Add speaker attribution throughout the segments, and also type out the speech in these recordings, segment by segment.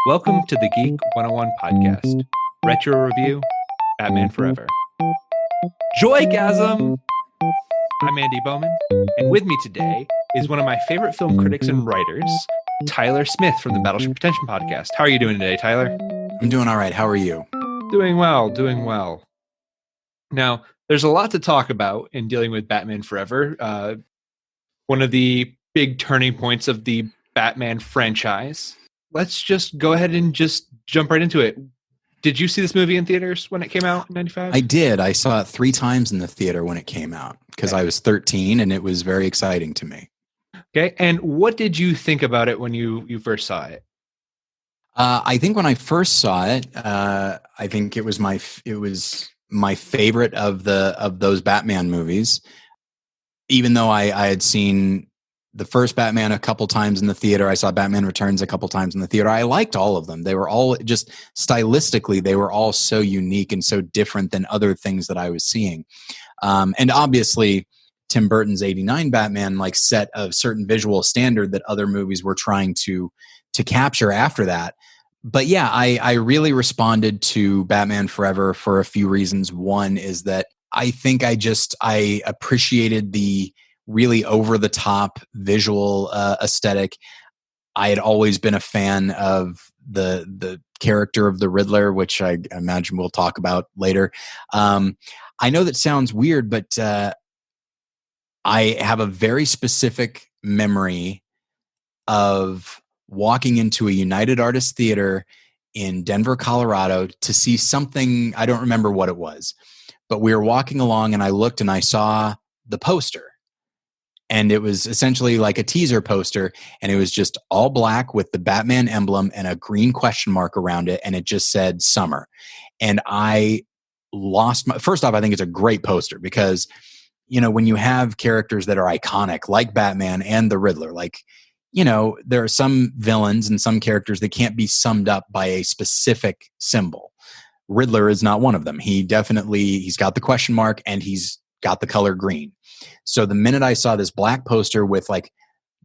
Speaker 1: Welcome to the Geek 101 podcast, Retro Review, Batman Forever. Joygasm! I'm Andy Bowman, and with me today is one of my favorite film critics and writers, Tyler Smith from the Battleship Pretension podcast. How are you doing today, Tyler?
Speaker 2: I'm doing all right. How are you?
Speaker 1: Doing well. Now, there's a lot to talk about in dealing with Batman Forever. One of the big turning points of the Batman franchise. Let's just go ahead and just jump right into it. Did you see this movie in theaters when it came out in 95?
Speaker 2: I did. I saw it 3 times in the theater when it came out because I was 13 and it was very exciting to me.
Speaker 1: Okay. And what did you think about it when you first saw it?
Speaker 2: I think when I first saw it, I think it was my favorite of those Batman movies. Even though I had seen the first Batman a couple times in the theater, I saw Batman Returns a couple times in the theater. I liked all of them. They were all just stylistically, they were all so unique and so different than other things that I was seeing. And obviously, Tim Burton's '89 Batman set a certain visual standard that other movies were trying to capture after that. But yeah, I really responded to Batman Forever for a few reasons. One is that I think I appreciated the really over-the-top visual aesthetic. I had always been a fan of the character of the Riddler, which I imagine we'll talk about later. I know that sounds weird, but I have a very specific memory of walking into a United Artists Theater in Denver, Colorado to see something. I don't remember what it was, but we were walking along and I looked and I saw the poster. And it was essentially like a teaser poster, and it was just all black with the Batman emblem and a green question mark around it, and it just said summer. And I lost my... First off, I think it's a great poster because, when you have characters that are iconic, like Batman and the Riddler, there are some villains and some characters that can't be summed up by a specific symbol. Riddler is not one of them. He's got the question mark and he's got the color green. So the minute I saw this black poster with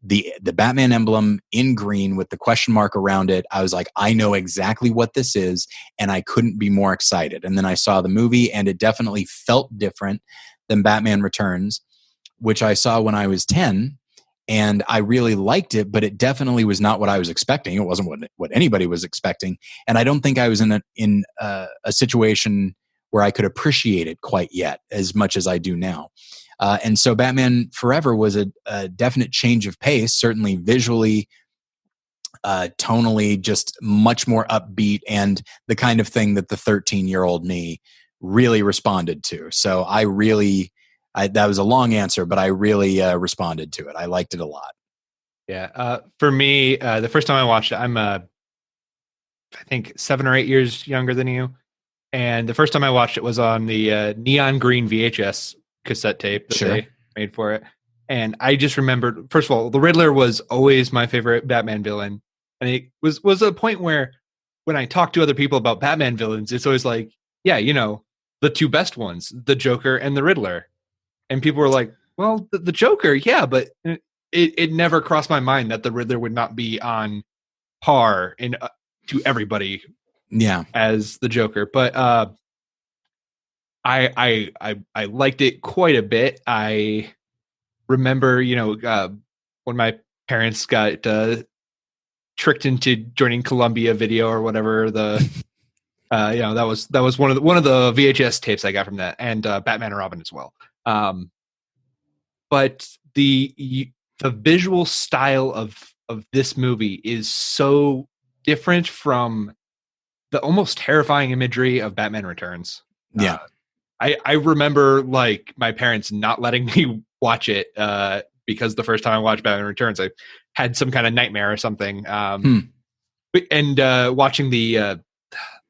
Speaker 2: the Batman emblem in green with the question mark around it, I was like, I know exactly what this is, and I couldn't be more excited. And then I saw the movie, and it definitely felt different than Batman Returns, which I saw when I was 10, and I really liked it, but it definitely was not what I was expecting. It wasn't what anybody was expecting, and I don't think I was in a situation where I could appreciate it quite yet as much as I do now. And so Batman Forever was a definite change of pace, certainly visually, tonally, just much more upbeat, and the kind of thing that the 13-year-old me really responded to. So that was a long answer, but I really responded to it. I liked it a lot.
Speaker 1: Yeah. For me, the first time I watched it, I'm I think 7 or 8 years younger than you. And the first time I watched it was on the neon green VHS cassette tape that they made for it. And I just remembered, first of all, the Riddler was always my favorite Batman villain. And it was a point where when I talk to other people about Batman villains, it's always like, yeah, the two best ones, the Joker and the Riddler. And people were like, well, the Joker, yeah, but it never crossed my mind that the Riddler would not be on par to everybody.
Speaker 2: Yeah,
Speaker 1: as the Joker, but I liked it quite a bit. I remember, when my parents got tricked into joining Columbia Video or whatever, that was one of the VHS tapes I got from that, and Batman and Robin as well. But the visual style of this movie is so different from the almost terrifying imagery of Batman Returns.
Speaker 2: Yeah.
Speaker 1: I remember my parents not letting me watch it because the first time I watched Batman Returns, I had some kind of nightmare or something. And watching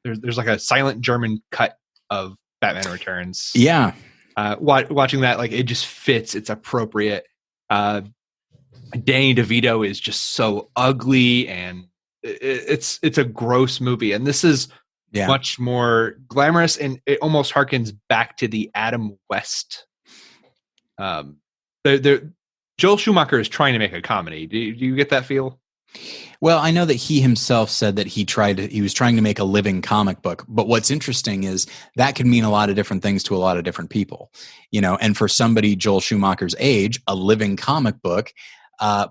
Speaker 1: there's a silent German cut of Batman Returns.
Speaker 2: Yeah.
Speaker 1: Watching that, it just fits. It's appropriate. Danny DeVito is just so ugly, and it's a gross movie, and this is much more glamorous, and it almost harkens back to the Adam West. Joel Schumacher is trying to make a comedy. Do you get that feel?
Speaker 2: Well, I know that he himself said that he was trying to make a living comic book. But what's interesting is that could mean a lot of different things to a lot of different people, and for somebody Joel Schumacher's age, a living comic book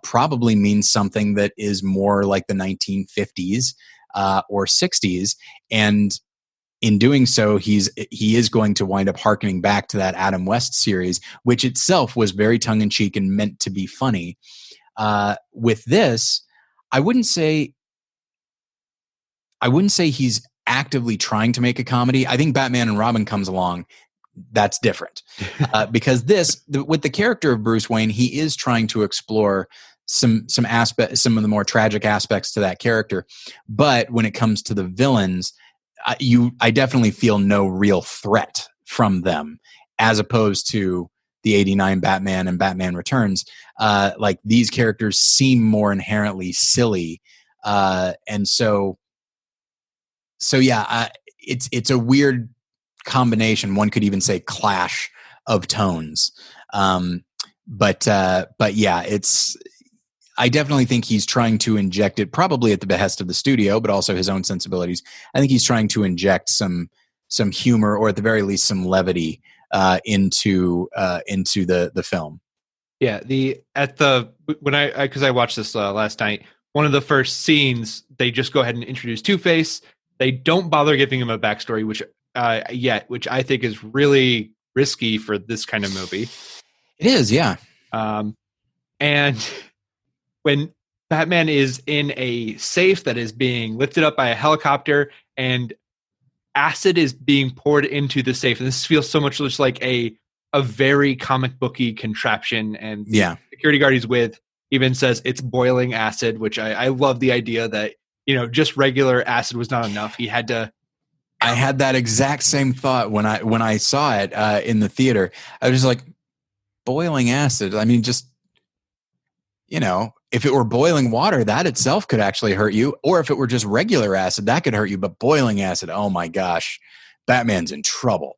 Speaker 2: probably means something that is more like the 1950s or 60s. And in doing so, he is going to wind up harkening back to that Adam West series, which itself was very tongue in cheek and meant to be funny. With this, I wouldn't say he's actively trying to make a comedy. I think Batman and Robin comes along. That's different because with the character of Bruce Wayne, he is trying to explore some of the more tragic aspects to that character. But when it comes to the villains, I definitely feel no real threat from them, as opposed to the '89 Batman and Batman Returns. Like, these characters seem more inherently silly, and so yeah, it's a weird combination. One could even say clash of tones. But yeah, I definitely think he's trying to inject it, probably at the behest of the studio, but also his own sensibilities. I think he's trying to inject some humor, or at the very least some levity, into the film.
Speaker 1: Yeah, because I watched this last night, one of the first scenes, they just go ahead and introduce Two-Face. They don't bother giving him a backstory, which I think is really risky for this kind of movie.
Speaker 2: It is, yeah.
Speaker 1: And when Batman is in a safe that is being lifted up by a helicopter and acid is being poured into the safe, and this feels so much just like a very comic booky contraption, and
Speaker 2: yeah,
Speaker 1: the security guard he's with even says it's boiling acid, which I love the idea that, just regular acid was not enough. He had to.
Speaker 2: I had that exact same thought when I saw it in the theater. I was just like, boiling acid. I mean, just, if it were boiling water, that itself could actually hurt you. Or if it were just regular acid, that could hurt you. But boiling acid, oh my gosh, Batman's in trouble.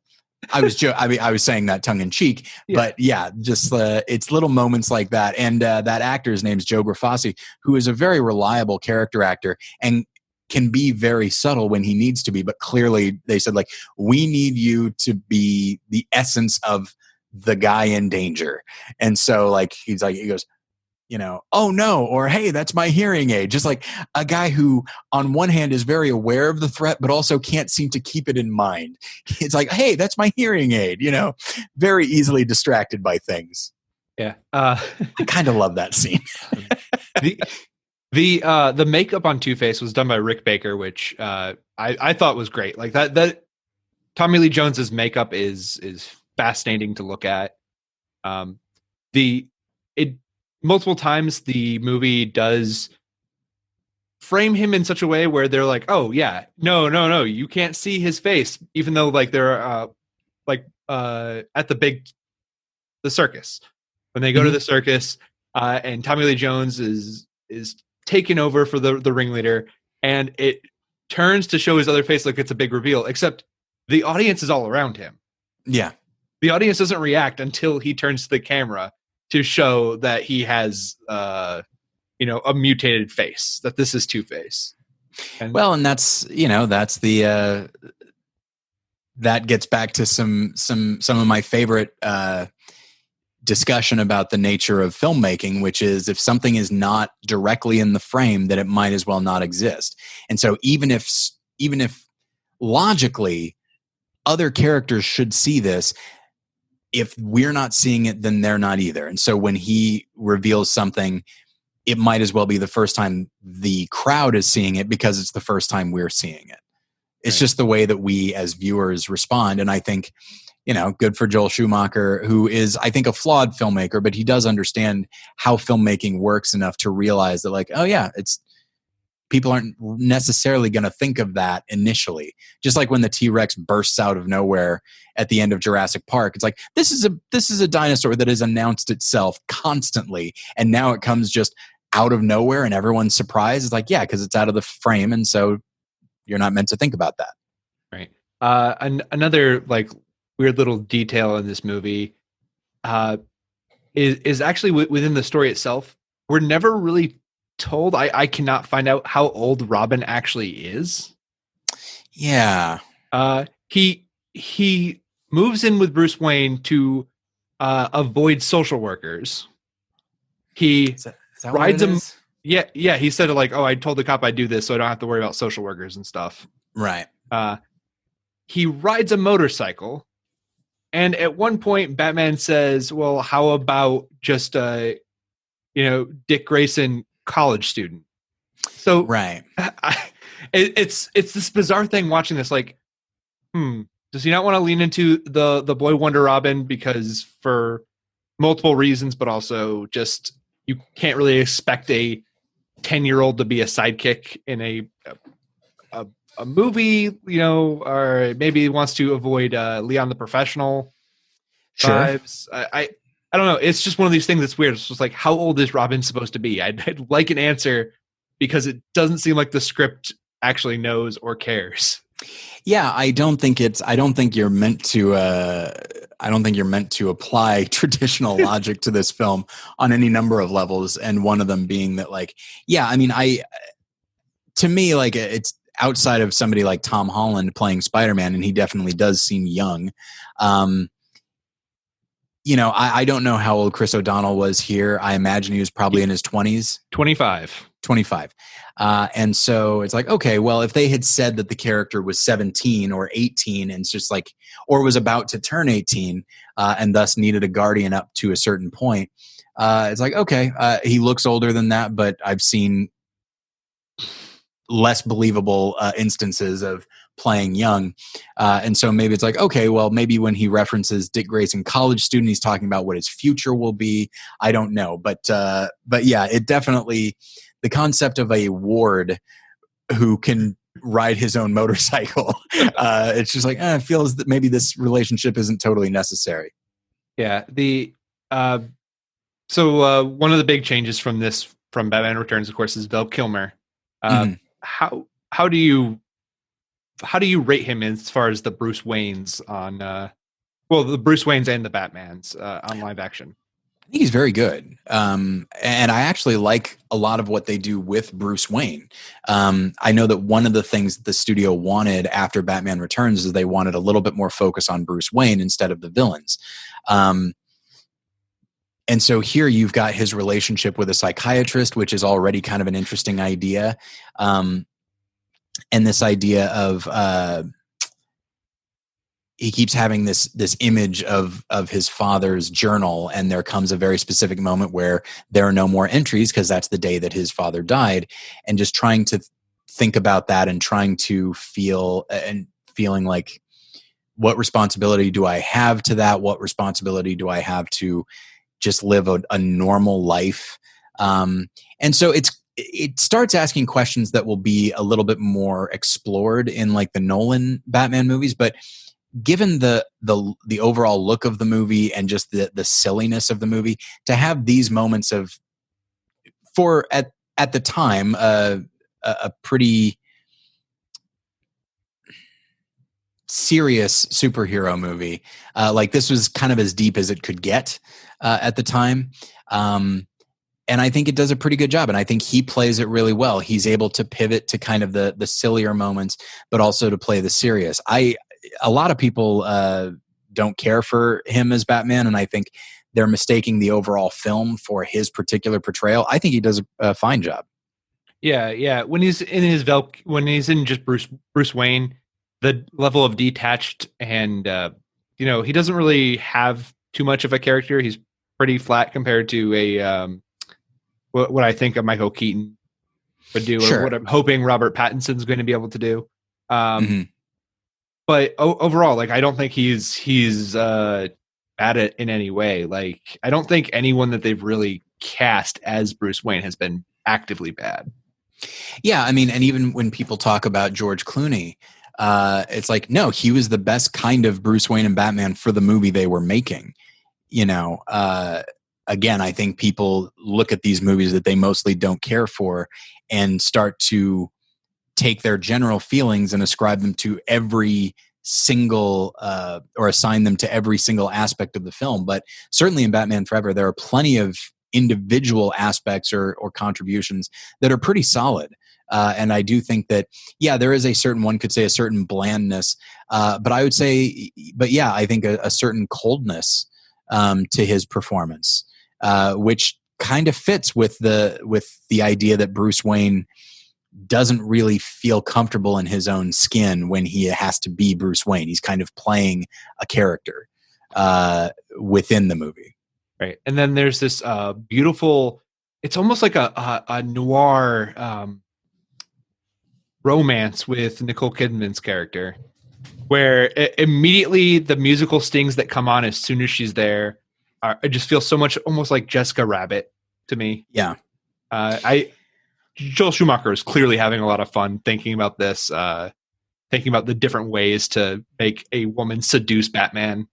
Speaker 2: I was saying that tongue in cheek, but yeah, just it's little moments like that. And that actor's name's Joe Grafasi, who is a very reliable character actor and can be very subtle when he needs to be. But clearly they said, like, we need you to be the essence of the guy in danger. And so, like, he goes, oh no, or hey, that's my hearing aid. Just like a guy who on one hand is very aware of the threat, but also can't seem to keep it in mind. It's like, hey, that's my hearing aid, very easily distracted by things.
Speaker 1: Yeah.
Speaker 2: I kind of love that scene.
Speaker 1: The makeup on Two-Face was done by Rick Baker, which I thought was great. Like that Tommy Lee Jones's makeup is fascinating to look at. Multiple times the movie does frame him in such a way where they're like, oh yeah, no, you can't see his face, even though like they're at the circus. When they go to the circus, and Tommy Lee Jones is taken over for the ringleader, and it turns to show his other face like it's a big reveal, except the audience is all around him.
Speaker 2: Yeah.
Speaker 1: The audience doesn't react until he turns to the camera to show that he has, a mutated face, that this is Two-Face. And
Speaker 2: that's the that gets back to some of my favorite discussion about the nature of filmmaking, which is if something is not directly in the frame, then it might as well not exist. And so even if logically other characters should see this, if we're not seeing it, then they're not either. And so when he reveals something, it might as well be the first time the crowd is seeing it because it's the first time we're seeing it. It's just the way that we as viewers respond. And I think, good for Joel Schumacher, who is, I think, a flawed filmmaker, but he does understand how filmmaking works enough to realize that, like, oh yeah, people aren't necessarily going to think of that initially. Just like when the T-Rex bursts out of nowhere at the end of Jurassic Park, it's like, this is a dinosaur that has announced itself constantly, and now it comes just out of nowhere and everyone's surprised. It's like, yeah, because it's out of the frame, and so you're not meant to think about that.
Speaker 1: Right. Another like weird little detail in this movie is actually within the story itself. We're never really told, I cannot find out how old Robin actually is.
Speaker 2: Yeah.
Speaker 1: He moves in with Bruce Wayne to avoid social workers. He
Speaker 2: Is that what
Speaker 1: rides
Speaker 2: it
Speaker 1: him.
Speaker 2: is?
Speaker 1: Yeah. He said like, "Oh, I told the cop I'd do this, so I don't have to worry about social workers and stuff."
Speaker 2: Right.
Speaker 1: He rides a motorcycle, and at one point, Batman says, "Well, how about just Dick Grayson, college student?" So,
Speaker 2: Right.
Speaker 1: it's this bizarre thing watching this. Like, does he not want to lean into the Boy Wonder Robin because for multiple reasons, but also just you can't really expect a 10-year-old to be a sidekick in a movie, or maybe he wants to avoid Leon the Professional vibes. I don't know. It's just one of these things that's weird. It's just like, how old is Robin supposed to be? I'd like an answer because it doesn't seem like the script actually knows or cares.
Speaker 2: Yeah, I don't think you're meant to apply traditional logic to this film on any number of levels, and one of them being that, like, yeah, I mean, to me, like, it's outside of somebody like Tom Holland playing Spider-Man, and he definitely does seem young. I don't know how old Chris O'Donnell was here. I imagine he was probably in his 20s.
Speaker 1: 25.
Speaker 2: And so it's like, okay, well, if they had said that the character was 17 or 18 and it's just like, or was about to turn 18 and thus needed a guardian up to a certain point, it's like, okay, he looks older than that, but I've seen less believable instances of playing young. And so maybe it's like, okay, well, maybe when he references Dick Grayson, college student, he's talking about what his future will be. I don't know. But yeah, it definitely, the concept of a ward who can ride his own motorcycle, it's just like, it feels that maybe this relationship isn't totally necessary.
Speaker 1: Yeah. So one of the big changes from Batman Returns, of course, is Val Kilmer. How do you rate him as far as the Bruce Waynes on the Bruce Waynes and the Batmans on live action?
Speaker 2: I think he's very good. And I actually like a lot of what they do with Bruce Wayne. I know that one of the things that the studio wanted after Batman Returns is they wanted a little bit more focus on Bruce Wayne instead of the villains. And so here you've got his relationship with a psychiatrist, which is already kind of an interesting idea. And this idea of he keeps having this image of his father's journal, and there comes a very specific moment where there are no more entries because that's the day that his father died, and just trying to think about that and trying to feeling like, what responsibility do I have to that? What responsibility do I have to just live a normal life? And so it starts asking questions that will be a little bit more explored in like the Nolan Batman movies, but given the overall look of the movie and just the silliness of the movie, to have these moments of, at the time, a pretty serious superhero movie, like this was kind of as deep as it could get at the time. And I think it does a pretty good job. And I think he plays it really well. He's able to pivot to kind of the sillier moments, but also to play the serious. A lot of people don't care for him as Batman, and I think they're mistaking the overall film for his particular portrayal. I think he does a fine job.
Speaker 1: Yeah. When he's in just Bruce Wayne, the level of detached and he doesn't really have too much of a character. He's pretty flat compared to a what I think of Michael Keaton would do,
Speaker 2: Sure.
Speaker 1: or what I'm hoping Robert Pattinson's going to be able to do. But overall, like, I don't think he's bad at in any way. Like, I don't think anyone that they've really cast as Bruce Wayne has been actively bad.
Speaker 2: Yeah, I mean, and even when people talk about George Clooney, it's like, no, he was the best kind of Bruce Wayne and Batman for the movie they were making. Again, I think people look at these movies that they mostly don't care for and start to take their general feelings and ascribe them to every single or assign them to every single aspect of the film. But certainly in Batman Forever, there are plenty of individual aspects or contributions that are pretty solid. And I do think that, yeah, there is a certain blandness, but I would say, I think a certain coldness to his performance, which kind of fits with the idea that Bruce Wayne doesn't really feel comfortable in his own skin when he has to be Bruce Wayne. He's kind of playing a character within the movie.
Speaker 1: Right. And then there's this beautiful, it's almost like a noir romance with Nicole Kidman's character, where immediately the musical stings that come on as soon as she's there, it just feels so much almost like Jessica Rabbit to me.
Speaker 2: Yeah.
Speaker 1: Joel Schumacher is clearly having a lot of fun thinking about this, thinking about the different ways to make a woman seduce Batman.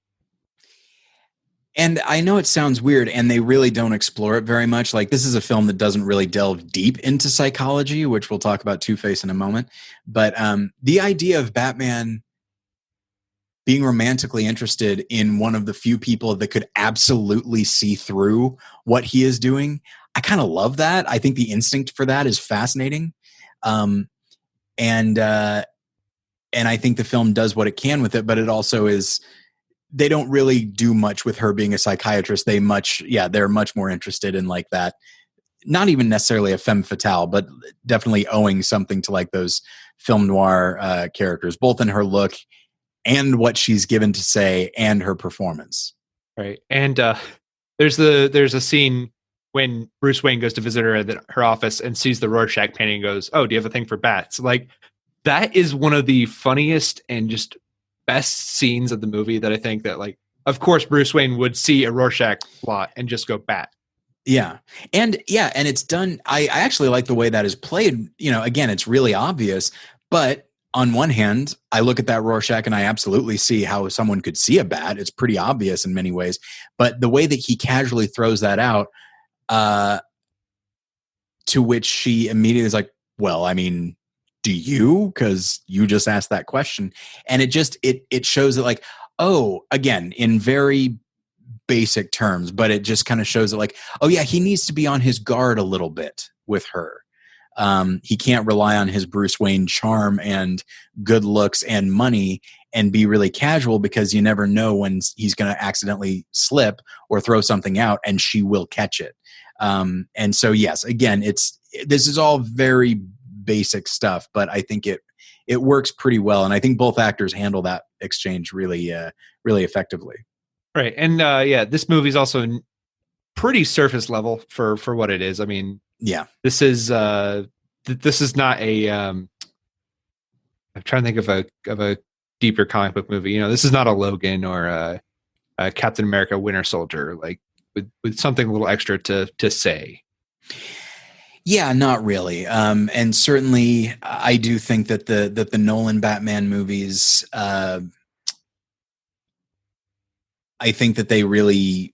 Speaker 2: And I know it sounds weird, and they really don't explore it very much. Like, this is a film that doesn't really delve deep into psychology, which we'll talk about Two-Face in a moment. But the idea of Batman being romantically interested in one of the few people that could absolutely see through what he is doing, I kind of love that. I think the instinct for that is fascinating. And I think the film does what it can with it, but it also is, they don't really do much with her being a psychiatrist. They're much more interested in like that, not even necessarily a femme fatale, but definitely owing something to like those film noir characters, both in her look and what she's given to say and her performance.
Speaker 1: Right. And there's a scene when Bruce Wayne goes to visit her at her office and sees the Rorschach painting and goes, "Oh, do you have a thing for bats?" Like, that is one of the funniest and just best scenes of the movie that I think that, like, of course Bruce Wayne would see a Rorschach plot and just go bat.
Speaker 2: Yeah. And it's done. I actually like the way that is played. You know, again, it's really obvious, but on one hand, I look at that Rorschach and I absolutely see how someone could see a bat. It's pretty obvious in many ways, but the way that he casually throws that out, to which she immediately is like, "Well, I mean, do you? Because you just asked that question." And it shows that, like, oh, again, in very basic terms, but it just kind of shows that, like, oh yeah, he needs to be on his guard a little bit with her. He can't rely on his Bruce Wayne charm and good looks and money and be really casual, because you never know when he's going to accidentally slip or throw something out and she will catch it. And so, yes, again, this is all very basic stuff, but I think it works pretty well. And I think both actors handle that exchange really, really effectively.
Speaker 1: Right. And this movie's also pretty surface level for what it is. I mean,
Speaker 2: yeah,
Speaker 1: this is not a, I'm trying to think of a deeper comic book movie. You know, this is not a Logan or a Captain America Winter Soldier, like with something a little extra to say.
Speaker 2: Yeah, not really. And certainly I do think that the Nolan Batman movies, I think that they really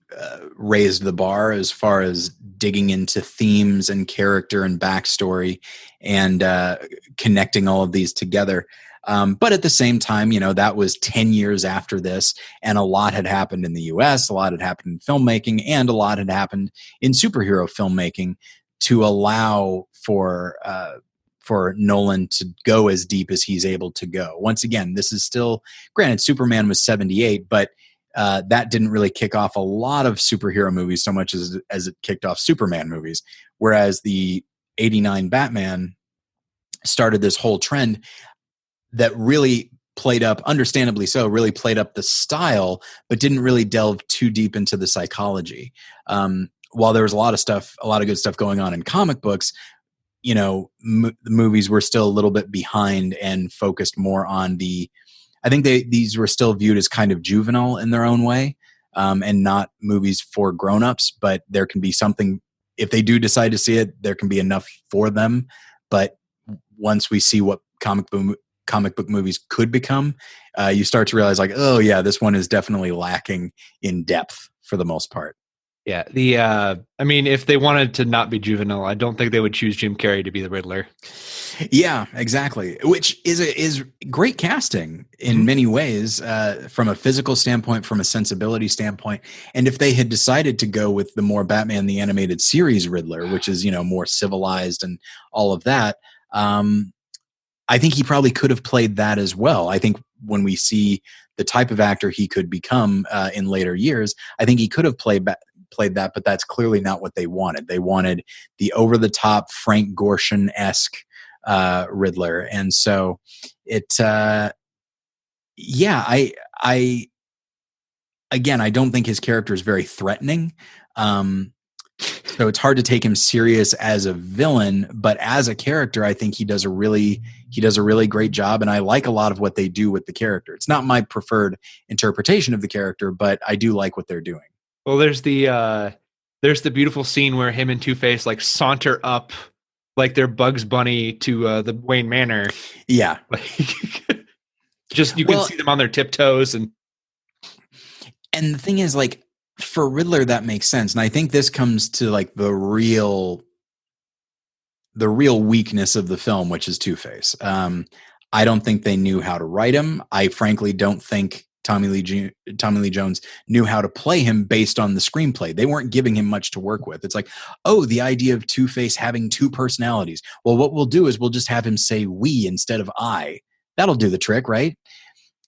Speaker 2: raised the bar as far as digging into themes and character and backstory and connecting all of these together. But at the same time, you know, that was 10 years after this, and a lot had happened in the US, a lot had happened in filmmaking, and a lot had happened in superhero filmmaking to allow for Nolan to go as deep as he's able to go. Once again, this is still, granted, Superman was 78, but that didn't really kick off a lot of superhero movies so much as it kicked off Superman movies. Whereas the 89 Batman started this whole trend that really played up, understandably so, really played up the style, but didn't really delve too deep into the psychology. While there was a lot of good stuff going on in comic books, you know, the movies were still a little bit behind and focused more on I think these were still viewed as kind of juvenile in their own way, and not movies for grown-ups, but there can be something, if they do decide to see it, there can be enough for them. But once we see what comic book movies could become, you start to realize, like, oh yeah, this one is definitely lacking in depth for the most part.
Speaker 1: Yeah, I mean, if they wanted to not be juvenile, I don't think they would choose Jim Carrey to be the Riddler.
Speaker 2: Yeah, exactly. Which is great casting in many ways, from a physical standpoint, from a sensibility standpoint. And if they had decided to go with the more Batman the Animated Series Riddler, which is more civilized and all of that, I think he probably could have played that as well. I think when we see the type of actor he could become in later years, I think he could have played that, but that's clearly not what they wanted. They wanted the over-the-top Frank Gorshin-esque Riddler, and so I again, I don't think his character is very threatening. So it's hard to take him serious as a villain, but as a character, I think he does a really great job, and I like a lot of what they do with the character. It's not my preferred interpretation of the character, but I do like what they're doing.
Speaker 1: Well, there's the beautiful scene where him and Two-Face like saunter up like they're Bugs Bunny to the Wayne Manor.
Speaker 2: Yeah.
Speaker 1: Just you can see them on their tiptoes. And
Speaker 2: the thing is, like, for Riddler, that makes sense. And I think this comes to like the real weakness of the film, which is Two-Face. I don't think they knew how to write him. I frankly don't think Tommy Lee Jones knew how to play him based on the screenplay. They weren't giving him much to work with. It's like, oh, the idea of Two-Face having two personalities. Well, what we'll do is we'll just have him say we instead of I. That'll do the trick, right?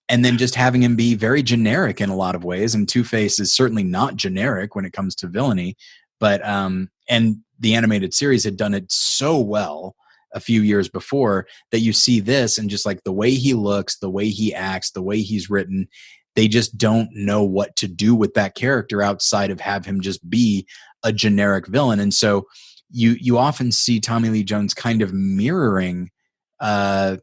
Speaker 2: And then just having him be very generic in a lot of ways. And Two-Face is certainly not generic when it comes to villainy. But and the animated series had done it so well a few years before that you see this and just like the way he looks, the way he acts, the way he's written, they just don't know what to do with that character outside of have him just be a generic villain. And so you often see Tommy Lee Jones kind of mirroring what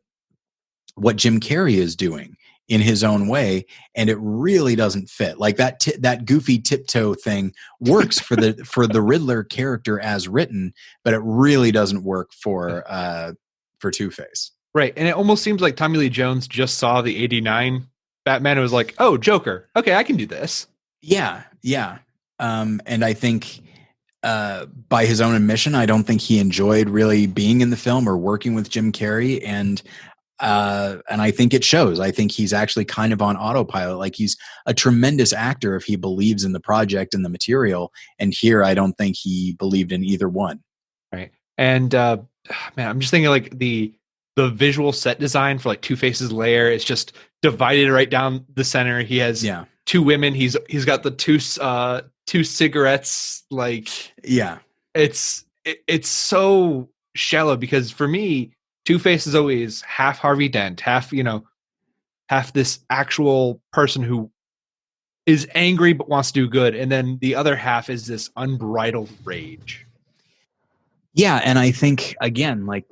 Speaker 2: Jim Carrey is doing in his own way, and it really doesn't fit. Like that goofy tiptoe thing works for the Riddler character as written, but it really doesn't work for Two-Face.
Speaker 1: Right, and it almost seems like Tommy Lee Jones just saw the '89 Batman and was like, "Oh, Joker, okay, I can do this."
Speaker 2: Yeah. And I think by his own admission, I don't think he enjoyed really being in the film or working with Jim Carrey, and I think it shows. I think he's actually kind of on autopilot. Like, he's a tremendous actor if he believes in the project and the material. And here, I don't think he believed in either one.
Speaker 1: Right. And man, I'm just thinking like the visual set design for like Two-Face's lair is just divided right down the center. He has two women. He's got the two cigarettes. Like,
Speaker 2: yeah,
Speaker 1: it's so shallow because for me, Two-Face is always half Harvey Dent, half this actual person who is angry but wants to do good, and then the other half is this unbridled rage.
Speaker 2: Yeah, and I think, again, like,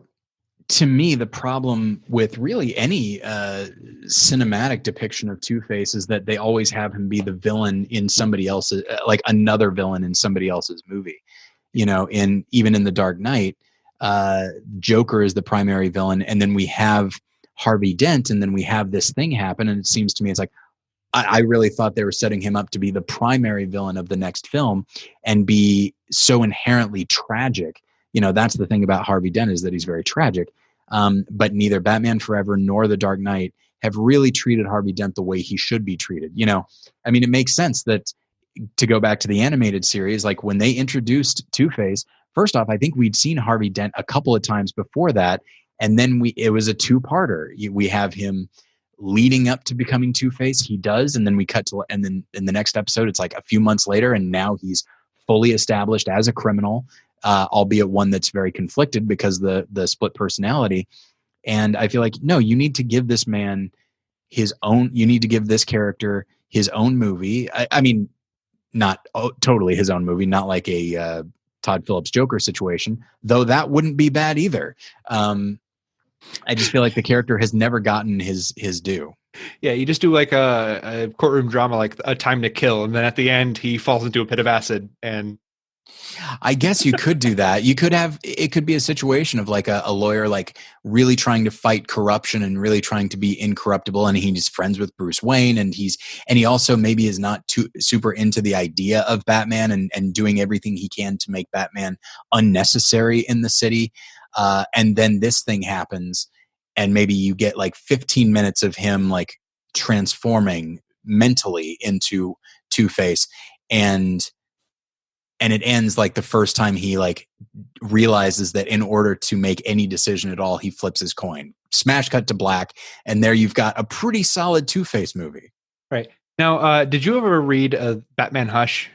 Speaker 2: to me, the problem with really any cinematic depiction of Two-Face is that they always have him be the villain in somebody else's, like another villain in somebody else's movie. Even in The Dark Knight, Joker is the primary villain, and then we have Harvey Dent, and then we have this thing happen, and it seems to me it's like I really thought they were setting him up to be the primary villain of the next film and be so inherently tragic. That's the thing about Harvey Dent, is that he's very tragic. But neither Batman Forever nor The Dark Knight have really treated Harvey Dent the way he should be treated. I mean, it makes sense that, to go back to the animated series, like when they introduced Two-Face, first off, I think we'd seen Harvey Dent a couple of times before that, and then it was a two-parter. We have him leading up to becoming Two-Face, he does, and then we cut to, and then in the next episode, it's like a few months later, and now he's fully established as a criminal, albeit one that's very conflicted because the split personality. And I feel like, no, you need to give this man his own. You need to give this character his own movie. I mean, not totally his own movie, not like a Todd Phillips Joker situation, though that wouldn't be bad either. I just feel like the character has never gotten his due.
Speaker 1: Yeah, you just do like a courtroom drama, like A Time to Kill, and then at the end he falls into a pit of acid, and
Speaker 2: I guess you could do that. You could have, it could be a situation of like a lawyer, like really trying to fight corruption and really trying to be incorruptible. And he's friends with Bruce Wayne, and he also maybe is not too super into the idea of Batman, and doing everything he can to make Batman unnecessary in the city. And then this thing happens, and maybe you get like 15 minutes of him like transforming mentally into Two-Face, and it ends like the first time he like realizes that in order to make any decision at all, he flips his coin. Smash cut to black, and there you've got a pretty solid Two-Face movie.
Speaker 1: Right. Now, did you ever read Batman Hush?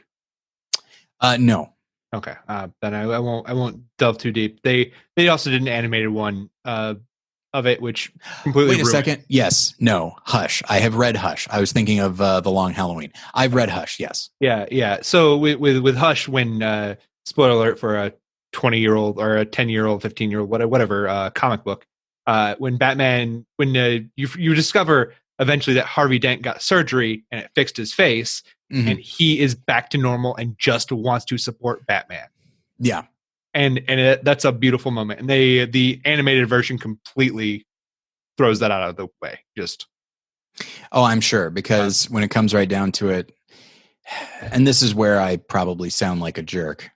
Speaker 2: No.
Speaker 1: Okay. Then I won't delve too deep. They also did an animated one of it, which completely
Speaker 2: Wait a second. Yes. No. Hush. I have read Hush. I was thinking of The Long Halloween. I've read Hush. Yes.
Speaker 1: Yeah. So with Hush, when spoiler alert for a 20-year-old or a 10-year-old, 15-year-old, whatever comic book, when Batman, you discover eventually that Harvey Dent got surgery and it fixed his face, and he is back to normal and just wants to support Batman.
Speaker 2: Yeah.
Speaker 1: And that's a beautiful moment. And the animated version completely throws that out of the way.
Speaker 2: Oh, I'm sure, because when it comes right down to it, and this is where I probably sound like a jerk,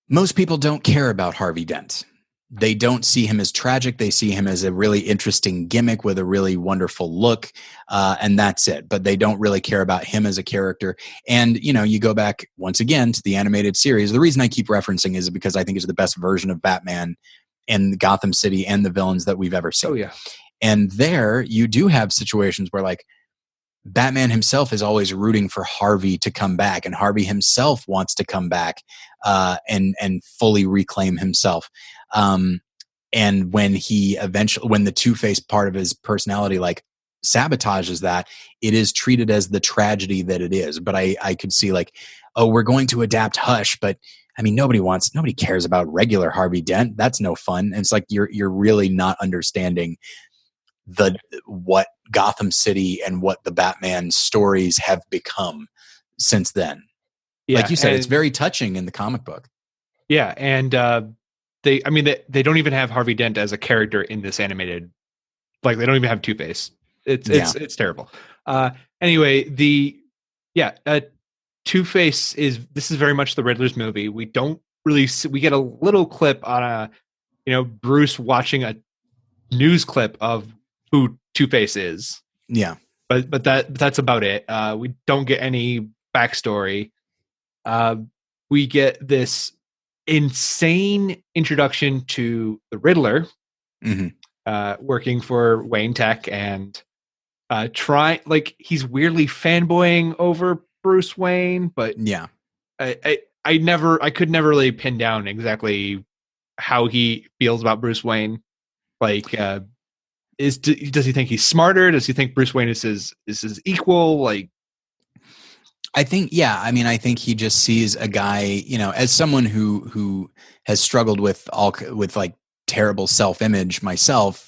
Speaker 2: most people don't care about Harvey Dent. They don't see him as tragic. They see him as a really interesting gimmick with a really wonderful look, and that's it. But they don't really care about him as a character. And, you go back once again to the animated series. The reason I keep referencing is because I think it's the best version of Batman and Gotham City and the villains that we've ever seen.
Speaker 1: Oh, yeah.
Speaker 2: And there you do have situations where, like, Batman himself is always rooting for Harvey to come back, and Harvey himself wants to come back and fully reclaim himself. And when when the Two-Face part of his personality like sabotages that, it is treated as the tragedy that it is. But I could see like, oh, we're going to adapt Hush, but I mean, nobody cares about regular Harvey Dent. That's no fun. And it's like you're really not understanding what Gotham City and what the Batman stories have become since then. Yeah, like you said, it's very touching in the comic book.
Speaker 1: Yeah, and they don't even have Harvey Dent as a character in this animated. Like, they don't even have Two-Face. It's terrible. Anyway, Two-Face this is very much the Riddler's movie. We don't really we get a little clip on Bruce watching a news clip of who Two-Face is.
Speaker 2: Yeah.
Speaker 1: But that's about it. We don't get any backstory. We get this insane introduction to the Riddler, working for Wayne Tech, and he's weirdly fanboying over Bruce Wayne, but
Speaker 2: yeah,
Speaker 1: I could never really pin down exactly how he feels about Bruce Wayne. Like, does he think he's smarter? Does he think Bruce Wayne is his equal? Like,
Speaker 2: I think, yeah. I mean, I think he just sees a guy, as someone who has struggled with like terrible self-image myself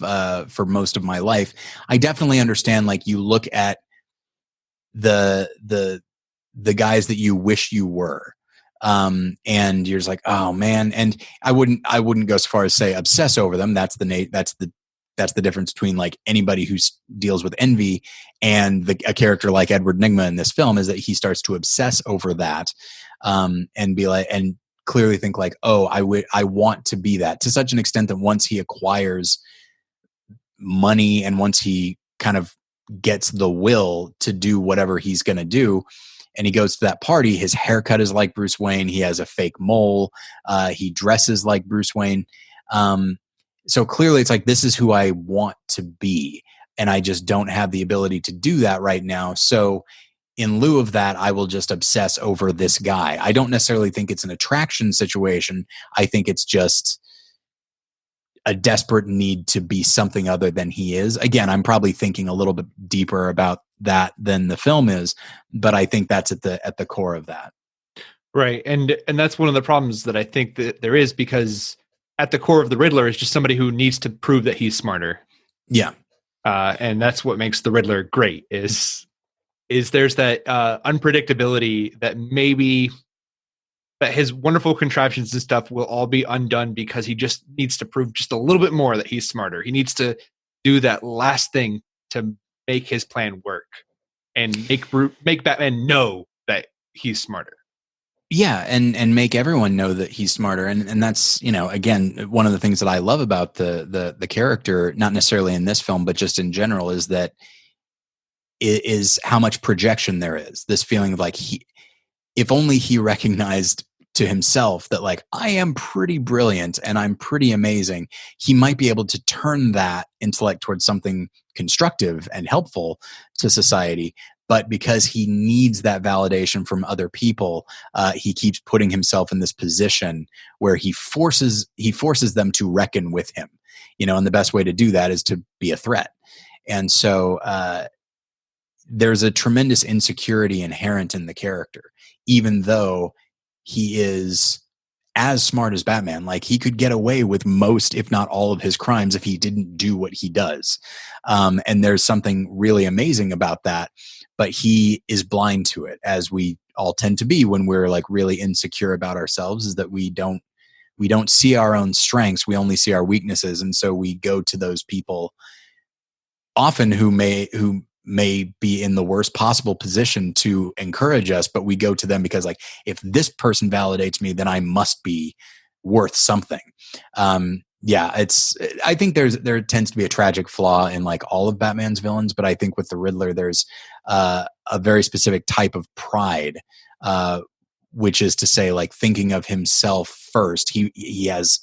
Speaker 2: for most of my life. I definitely understand. Like, you look at the guys that you wish you were, and you're just like, oh man. And I wouldn't go so far as say obsess over them. That's the difference between like anybody who deals with envy and a character like Edward Nygma in this film, is that he starts to obsess over that, and be like, and clearly think like, oh, I want to be that, to such an extent that once he acquires money and once he kind of gets the will to do whatever he's going to do, and he goes to that party, his haircut is like Bruce Wayne. He has a fake mole. He dresses like Bruce Wayne. So clearly it's like, this is who I want to be, and I just don't have the ability to do that right now. So in lieu of that, I will just obsess over this guy. I don't necessarily think it's an attraction situation. I think it's just a desperate need to be something other than he is. Again, I'm probably thinking a little bit deeper about that than the film is, but I think that's at the core of that.
Speaker 1: Right. And that's one of the problems that I think that there is, because at the core of the Riddler is just somebody who needs to prove that he's smarter.
Speaker 2: Yeah.
Speaker 1: And that's what makes the Riddler great, is is there's that unpredictability that maybe that his wonderful contraptions and stuff will all be undone because he just needs to prove just a little bit more that he's smarter. He needs to do that last thing to make his plan work and make Batman know that he's smarter.
Speaker 2: Yeah, and make everyone know that he's smarter, and that's, you know, again, one of the things that I love about the character, not necessarily in this film, but just in general, is that is how much projection there is. This feeling of like, if only he recognized to himself that, like, I am pretty brilliant and I'm pretty amazing, he might be able to turn that intellect towards something constructive and helpful to society. But because he needs that validation from other people, he keeps putting himself in this position where he forces them to reckon with him. You know, and the best way to do that is to be a threat. And so there's a tremendous insecurity inherent in the character, even though he is as smart as Batman. Like, he could get away with most, if not all, of his crimes if he didn't do what he does. And there's something really amazing about that. But he is blind to it, as we all tend to be when we're like really insecure about ourselves, is that we don't see our own strengths. We only see our weaknesses. And so we go to those people often who may be in the worst possible position to encourage us, but we go to them because, like, if this person validates me, then I must be worth something. I think there tends to be a tragic flaw in like all of Batman's villains, but I think with the Riddler, there's a very specific type of pride, which is to say, like, thinking of himself first. He has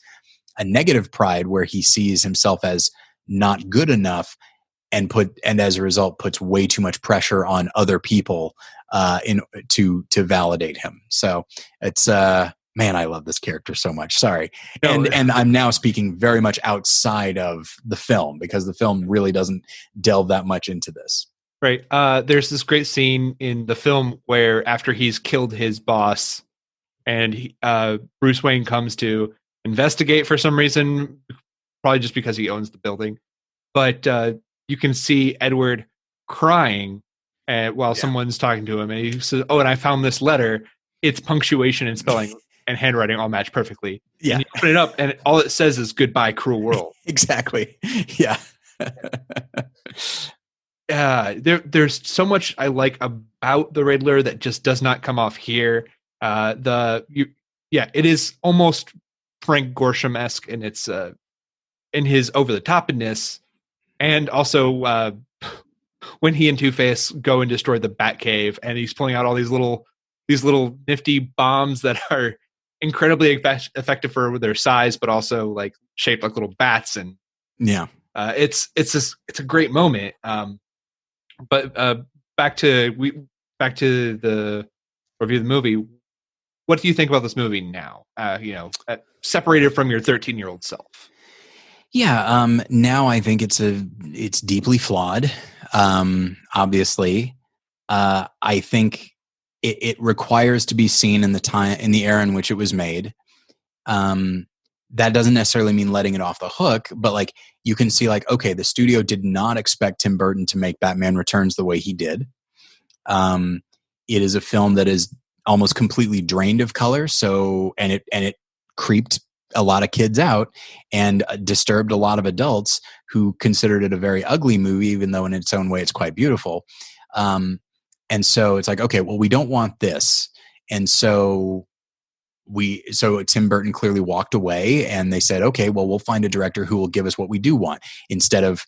Speaker 2: a negative pride where he sees himself as not good enough, and as a result puts way too much pressure on other people to validate him. So it's man, I love this character so much. Sorry. And I'm now speaking very much outside of the film, because the film really doesn't delve that much into this.
Speaker 1: Right. There's this great scene in the film where after he's killed his boss and Bruce Wayne comes to investigate for some reason, probably just because he owns the building. But you can see Edward crying while someone's talking to him. And he says, "Oh, and I found this letter. Its punctuation and spelling and handwriting all match perfectly."
Speaker 2: Yeah.
Speaker 1: And you open it up and all it says is "Goodbye, cruel world."
Speaker 2: Exactly. Yeah.
Speaker 1: There's so much I like about the Riddler that just does not come off here. It is almost Frank Gorshin-esque in its in his over the topness, and also when he and Two-Face go and destroy the Batcave, and he's pulling out all these little nifty bombs that are incredibly effective for their size, but also like shaped like little bats, and it's a great moment. But back to the review of the movie. What do you think about this movie now? Separated from your 13-year-old self.
Speaker 2: Yeah. Now I think it's deeply flawed. Obviously, I think it requires to be seen in the era in which it was made. That doesn't necessarily mean letting it off the hook, but like, you can see like, okay, the studio did not expect Tim Burton to make Batman Returns the way he did. It is a film that is almost completely drained of color. So, and it creeped a lot of kids out and disturbed a lot of adults who considered it a very ugly movie, even though in its own way it's quite beautiful. And so it's like, okay, well, we don't want this. And so Tim Burton clearly walked away, and they said, okay, well, we'll find a director who will give us what we do want. Instead of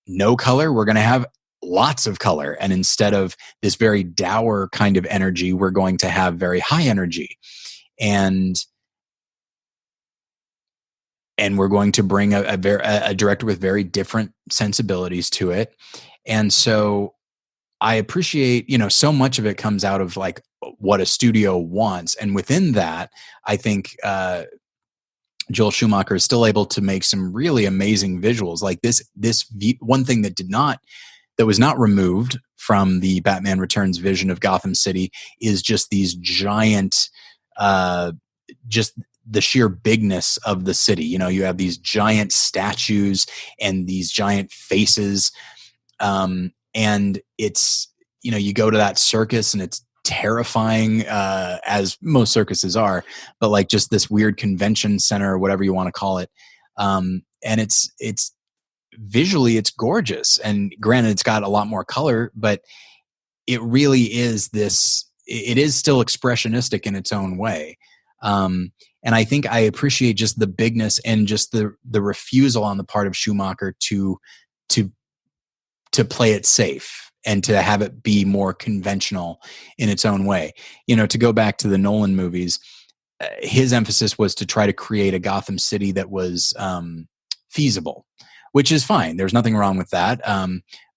Speaker 2: no color, we're going to have lots of color. And instead of this very dour kind of energy, we're going to have very high energy. And we're going to bring a director with very different sensibilities to it. And so I appreciate, so much of it comes out of like what a studio wants. And within that, I think Joel Schumacher is still able to make some really amazing visuals. Like this one thing that was not removed from the Batman Returns vision of Gotham City is just these giant, just the sheer bigness of the city. You have these giant statues and these giant faces. And it's, you go to that circus and it's terrifying, as most circuses are, but like just this weird convention center or whatever you want to call it. And it's visually it's gorgeous, and granted it's got a lot more color, but it really is it is still expressionistic in its own way. And I think I appreciate just the bigness and just the refusal on the part of Schumacher to play it safe and to have it be more conventional in its own way. To go back to the Nolan movies, his emphasis was to try to create a Gotham City that was feasible, which is fine. There's nothing wrong with that.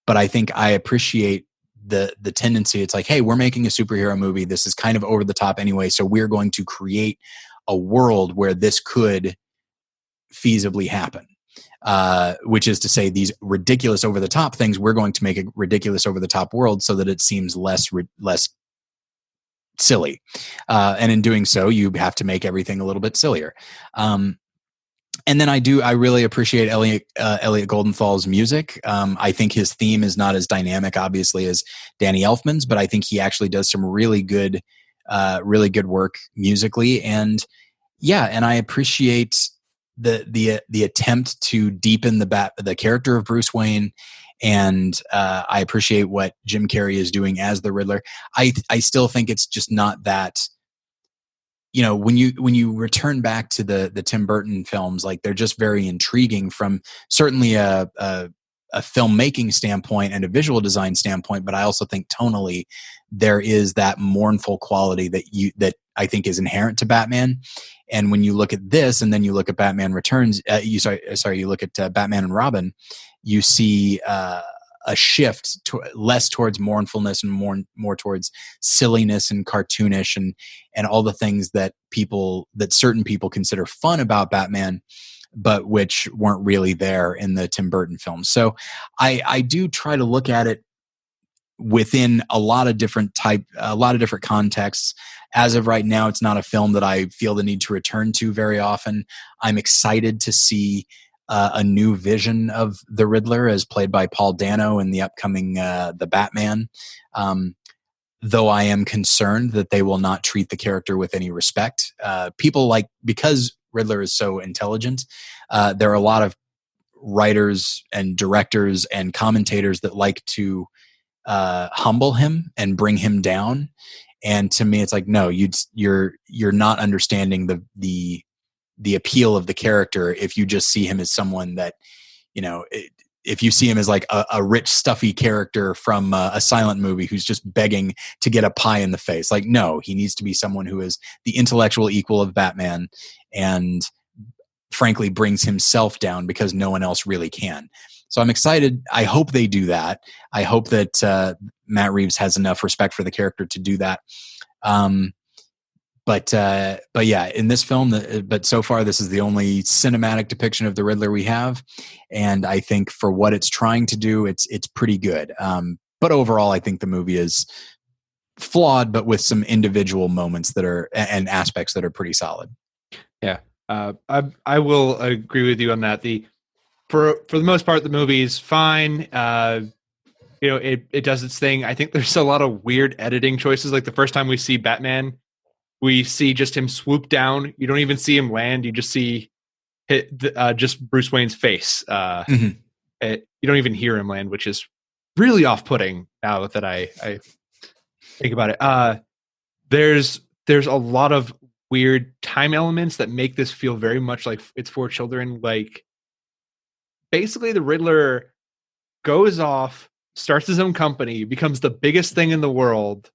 Speaker 2: But I think I appreciate the tendency. It's like, hey, we're making a superhero movie. This is kind of over the top anyway, so we're going to create a world where this could feasibly happen. Which is to say, these ridiculous over the top things, we're going to make a ridiculous over the top world so that it seems less silly. And in doing so, you have to make everything a little bit sillier. And then I really appreciate Elliot Goldenthal's music. I think his theme is not as dynamic, obviously, as Danny Elfman's, but I think he actually does some really good work musically. And I appreciate the attempt to deepen the character of Bruce Wayne. And I appreciate what Jim Carrey is doing as the Riddler. I still think it's just not that, when you return back to the Tim Burton films, like they're just very intriguing from certainly a filmmaking standpoint and a visual design standpoint, but I also think tonally there is that mournful quality that I think is inherent to Batman. And when you look at this, and then you look at Batman Returns, you look at Batman and Robin, you see a shift less towards mournfulness and more towards silliness and cartoonish and all the things that certain people consider fun about Batman, but which weren't really there in the Tim Burton films. So I do try to look at it within a lot of different contexts. As of right now, it's not a film that I feel the need to return to very often. I'm excited to see a new vision of the Riddler as played by Paul Dano in the upcoming The Batman. Though I am concerned that they will not treat the character with any respect. Because Riddler is so intelligent, there are a lot of writers and directors and commentators that like to humble him and bring him down. And to me, it's like, no, you're not understanding the appeal of the character if you just see him as someone that, if you see him as like a rich, stuffy character from a silent movie who's just begging to get a pie in the face. Like, no, he needs to be someone who is the intellectual equal of Batman and frankly brings himself down because no one else really can. So I'm excited. I hope they do that. I hope that Matt Reeves has enough respect for the character to do that. But yeah, in this film, but so far this is the only cinematic depiction of the Riddler we have, and I think for what it's trying to do, it's pretty good. But overall, I think the movie is flawed, but with some individual moments and aspects that are pretty solid.
Speaker 1: Yeah, I will agree with you on that. For the most part, the movie is fine. It does its thing. I think there's a lot of weird editing choices. Like the first time we see Batman, we see just him swoop down. You don't even see him land. You just see just Bruce Wayne's face. You don't even hear him land, which is really off-putting now that I think about it. There's a lot of weird time elements that make this feel very much like it's for children. Like basically the Riddler goes off, starts his own company, becomes the biggest thing in the world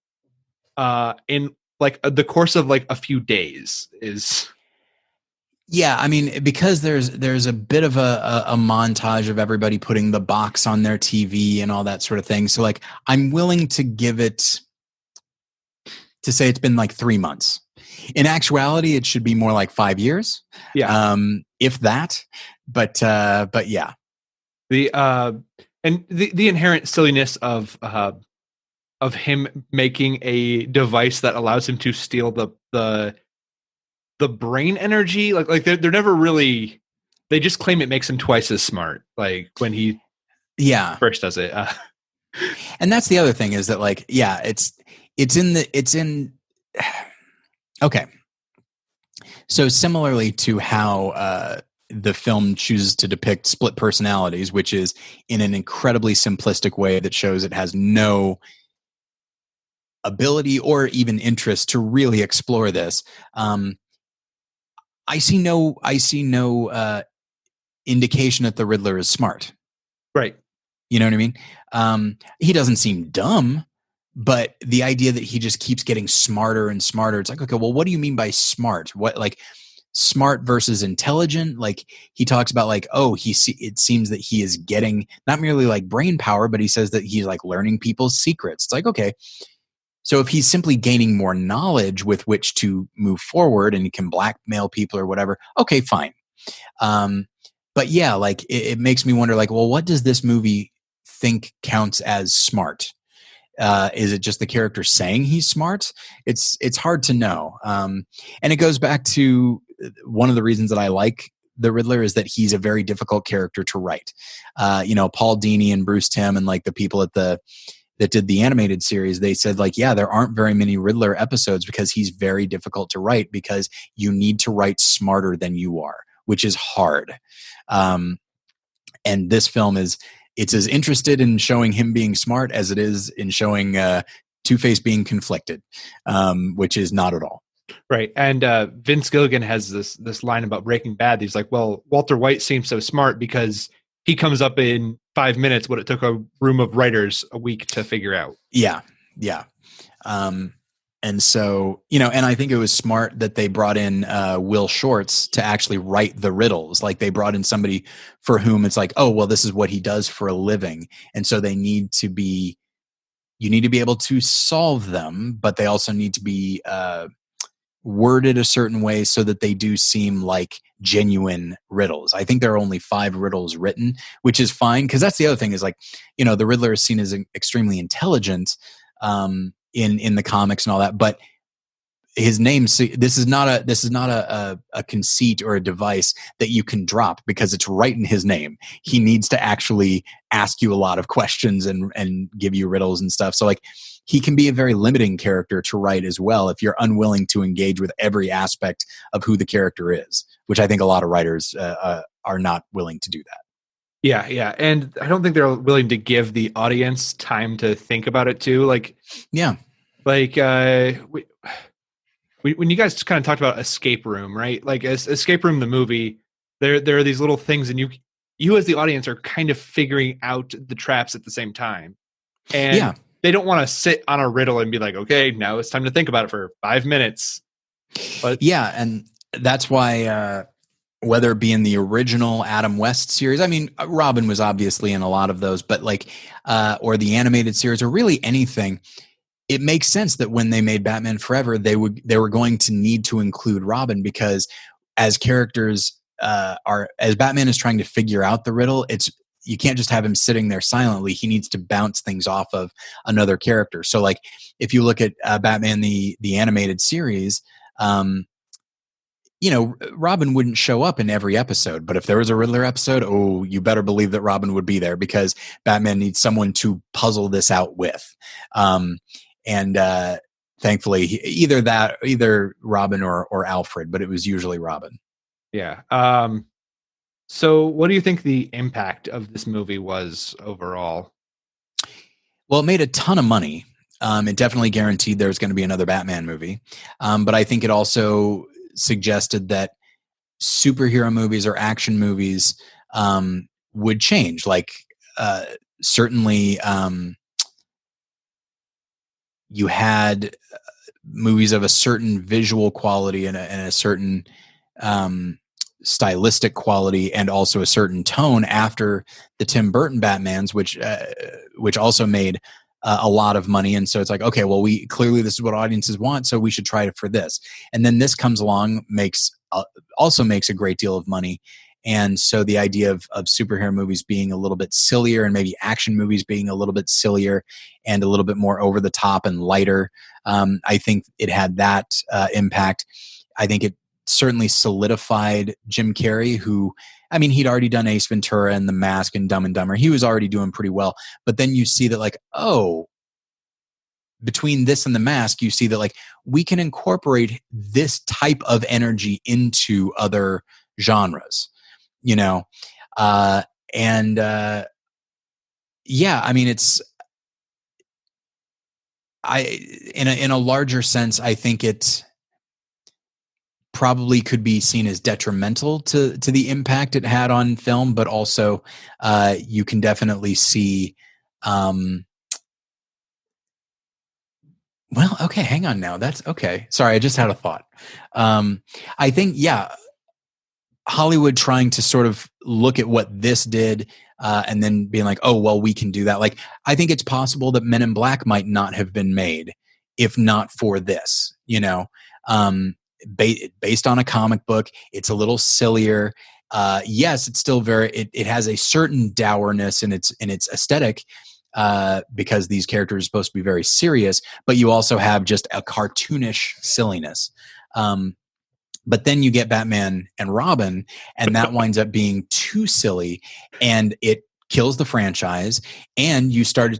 Speaker 1: in like the course of like a few days is.
Speaker 2: Yeah, I mean, because there's a bit of a montage of everybody putting the box on their TV and all that sort of thing. So like, I'm willing to give it to say it's been like 3 months. In actuality, it should be more like 5 years.
Speaker 1: Yeah.
Speaker 2: If that, but yeah.
Speaker 1: The inherent silliness of him making a device that allows him to steal the brain energy, like they're never really. They just claim it makes him twice as smart. Like when he
Speaker 2: first
Speaker 1: does it.
Speaker 2: And that's the other thing is that, like, yeah, it's in okay. So similarly to how the film chooses to depict split personalities, which is in an incredibly simplistic way that shows it has no ability or even interest to really explore this. I see no indication that the Riddler is smart.
Speaker 1: Right.
Speaker 2: You know what I mean? He doesn't seem dumb, but the idea that he just keeps getting smarter and smarter, it's like, okay, well, what do you mean by smart? What, like, smart versus intelligent? Like, he talks about, like, oh, it seems that he is getting not merely like brain power, but he says that he's like learning people's secrets. It's like, okay, so if he's simply gaining more knowledge with which to move forward and he can blackmail people or whatever, okay, fine. But yeah, like, it makes me wonder, like, well, what does this movie think counts as smart? Is it just the character saying he's smart? It's hard to know. And it goes back to one of the reasons that I like the Riddler is that he's a very difficult character to write. Paul Dini and Bruce Timm and like the people that did the animated series, they said, like, yeah, there aren't very many Riddler episodes because he's very difficult to write because you need to write smarter than you are, which is hard. And this film it's as interested in showing him being smart as it is in showing Two-Face being conflicted, which is not at all.
Speaker 1: Right. And Vince Gilligan has this line about Breaking Bad. He's like, well, Walter White seems so smart because he comes up in 5 minutes what it took a room of writers a week to figure out.
Speaker 2: Yeah. And so, and I think it was smart that they brought in Will Shortz to actually write the riddles. Like, they brought in somebody for whom it's like, oh, well, this is what he does for a living. And so you need to be able to solve them, but they also need to be worded a certain way so that they do seem like genuine riddles. I think there are only 5 riddles written, which is fine. Cause that's the other thing is, like, the Riddler is seen as extremely intelligent, in the comics and all that, but his name, this is not a conceit or a device that you can drop because it's right in his name. He needs to actually ask you a lot of questions and give you riddles and stuff. So, like, he can be a very limiting character to write as well if you're unwilling to engage with every aspect of who the character is, which I think a lot of writers are not willing to do that.
Speaker 1: Yeah. And I don't think they're willing to give the audience time to think about it too. Like,
Speaker 2: yeah.
Speaker 1: Like, when you guys kind of talked about Escape Room, right? Like, Escape Room, the movie, there are these little things, and you as the audience are kind of figuring out the traps at the same time. And they don't want to sit on a riddle and be like, okay, now it's time to think about it for 5 minutes. But
Speaker 2: yeah, and that's why whether it be in the original Adam West series, I mean, Robin was obviously in a lot of those, but like, or the animated series, or really anything, it makes sense that when they made Batman Forever, they were going to need to include Robin, because as characters as Batman is trying to figure out the riddle, you can't just have him sitting there silently. He needs to bounce things off of another character. So, like, if you look at Batman the animated series, Robin wouldn't show up in every episode, but if there was a Riddler episode, oh, you better believe that Robin would be there, because Batman needs someone to puzzle this out with. And thankfully, either Robin or Alfred, but it was usually Robin.
Speaker 1: Yeah. So what do you think the impact of this movie was overall?
Speaker 2: Well, it made a ton of money. It definitely guaranteed there was going to be another Batman movie. But I think it also suggested that superhero movies or action movies would change. Like, certainly you had movies of a certain visual quality and a certain stylistic quality, and also a certain tone after the Tim Burton Batmans, which also made a lot of money. And so it's like, okay, well, clearly this is what audiences want, so we should try it for this. And then this comes along, also makes a great deal of money. And so the idea of superhero movies being a little bit sillier, and maybe action movies being a little bit sillier and a little bit more over the top and lighter, I think it had that impact. I think it certainly solidified Jim Carrey, who, I mean, he'd already done Ace Ventura and The Mask and Dumb and Dumber. He was already doing pretty well. But then you see that, like, oh, between this and The Mask, you see that, like, we can incorporate this type of energy into other genres, you know? And yeah, I mean, in a larger sense, I think it probably could be seen as detrimental to the impact it had on film, but also you can definitely see. Well, okay, hang on now. That's okay. Sorry, I just had a thought. I think, yeah, Hollywood trying to sort of look at what this did and then being like, oh, well, we can do that. Like, I think it's possible that Men in Black might not have been made if not for this, you know, based on a comic book. It's a little sillier. Yes, it's still it has a certain dourness in its aesthetic, because these characters are supposed to be very serious, but you also have just a cartoonish silliness. But then you get Batman and Robin, and that winds up being too silly, and it kills the franchise. And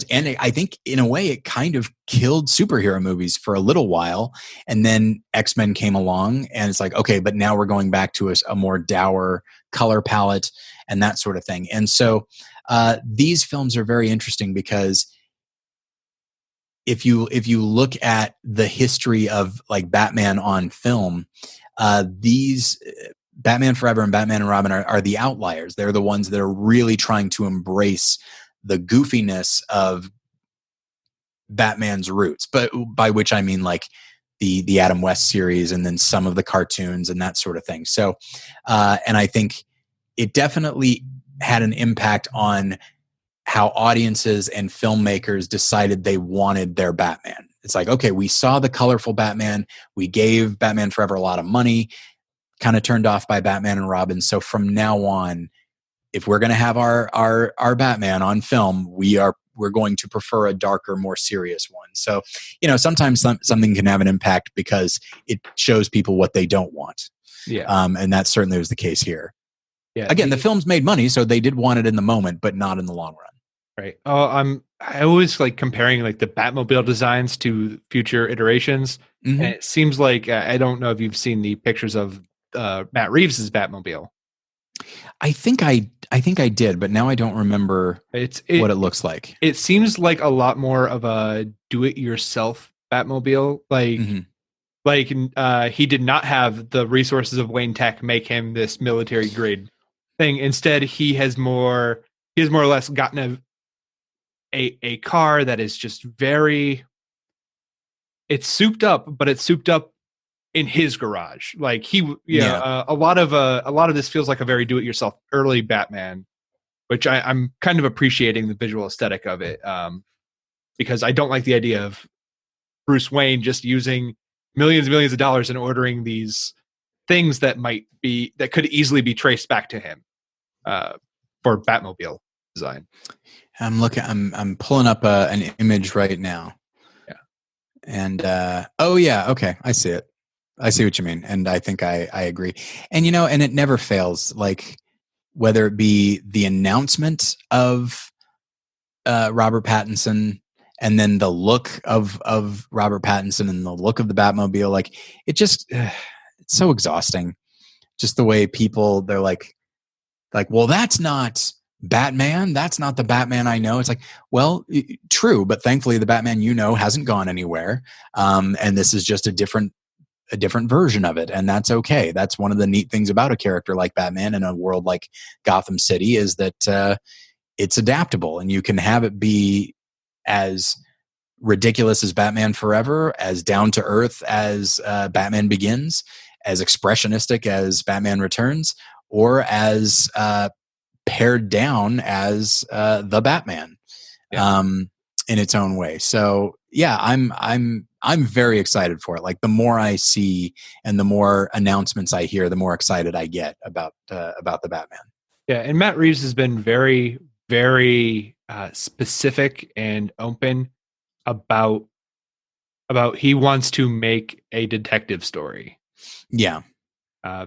Speaker 2: and I think in a way it kind of killed superhero movies for a little while. And then X-Men came along, and it's like, okay, but now we're going back to a more dour color palette and that sort of thing. And so these films are very interesting because if you look at the history of, like, Batman on film, these Batman Forever and Batman and Robin are the outliers. They're the ones that are really trying to embrace the goofiness of Batman's roots, but by which I mean, like, the Adam West series and then some of the cartoons and that sort of thing. So, and I think it definitely had an impact on how audiences and filmmakers decided they wanted their Batman. It's like, okay, we saw the colorful Batman. We gave Batman Forever a lot of money, kind of turned off by Batman and Robin. So from now on, if we're going to have our Batman on film, we're going to prefer a darker, more serious one. So, you know, sometimes something can have an impact because it shows people what they don't want.
Speaker 1: Yeah.
Speaker 2: And that certainly was the case here.
Speaker 1: Yeah.
Speaker 2: Again, the films made money, so they did want it in the moment, but not in the long run.
Speaker 1: Right. Oh, I always like comparing, like, the Batmobile designs to future iterations.
Speaker 2: Mm-hmm.
Speaker 1: And it seems like, I don't know if you've seen the pictures of Matt Reeves's Batmobile.
Speaker 2: I think I did, but now I don't remember what it looks like.
Speaker 1: It seems like a lot more of a do-it-yourself Batmobile. Like, he did not have the resources of Wayne Tech make him this military grade thing. Instead, he has more or less gotten a car that is just it's souped up, but it's souped up in his garage. Like, a lot of this feels like a very do-it-yourself early Batman, which I'm kind of appreciating the visual aesthetic of it, because I don't like the idea of Bruce Wayne just using millions and millions of dollars and ordering these things that could easily be traced back to him for Batmobile design.
Speaker 2: I'm pulling up an image right now.
Speaker 1: Yeah.
Speaker 2: And oh yeah, okay, I see it. I see what you mean, and I think I agree. And you know, and it never fails. Like, whether it be the announcement of Robert Pattinson, and then the look of Robert Pattinson and the look of the Batmobile, like, it just it's so exhausting. Just the way they're like, well, that's not Batman. That's not the Batman I know. It's like, well, true, but thankfully the Batman you know hasn't gone anywhere, and this is just a different version of it, and that's okay. That's one of the neat things about a character like Batman in a world like Gotham City, is that it's adaptable, and you can have it be as ridiculous as Batman Forever, as down to earth as Batman Begins, as expressionistic as Batman Returns, or as pared down as the Batman, in its own way. So yeah, I'm very excited for it. Like, the more I see and the more announcements I hear, the more excited I get about the Batman.
Speaker 1: Yeah, and Matt Reeves has been very, very specific and open about he wants to make a detective story.
Speaker 2: Yeah.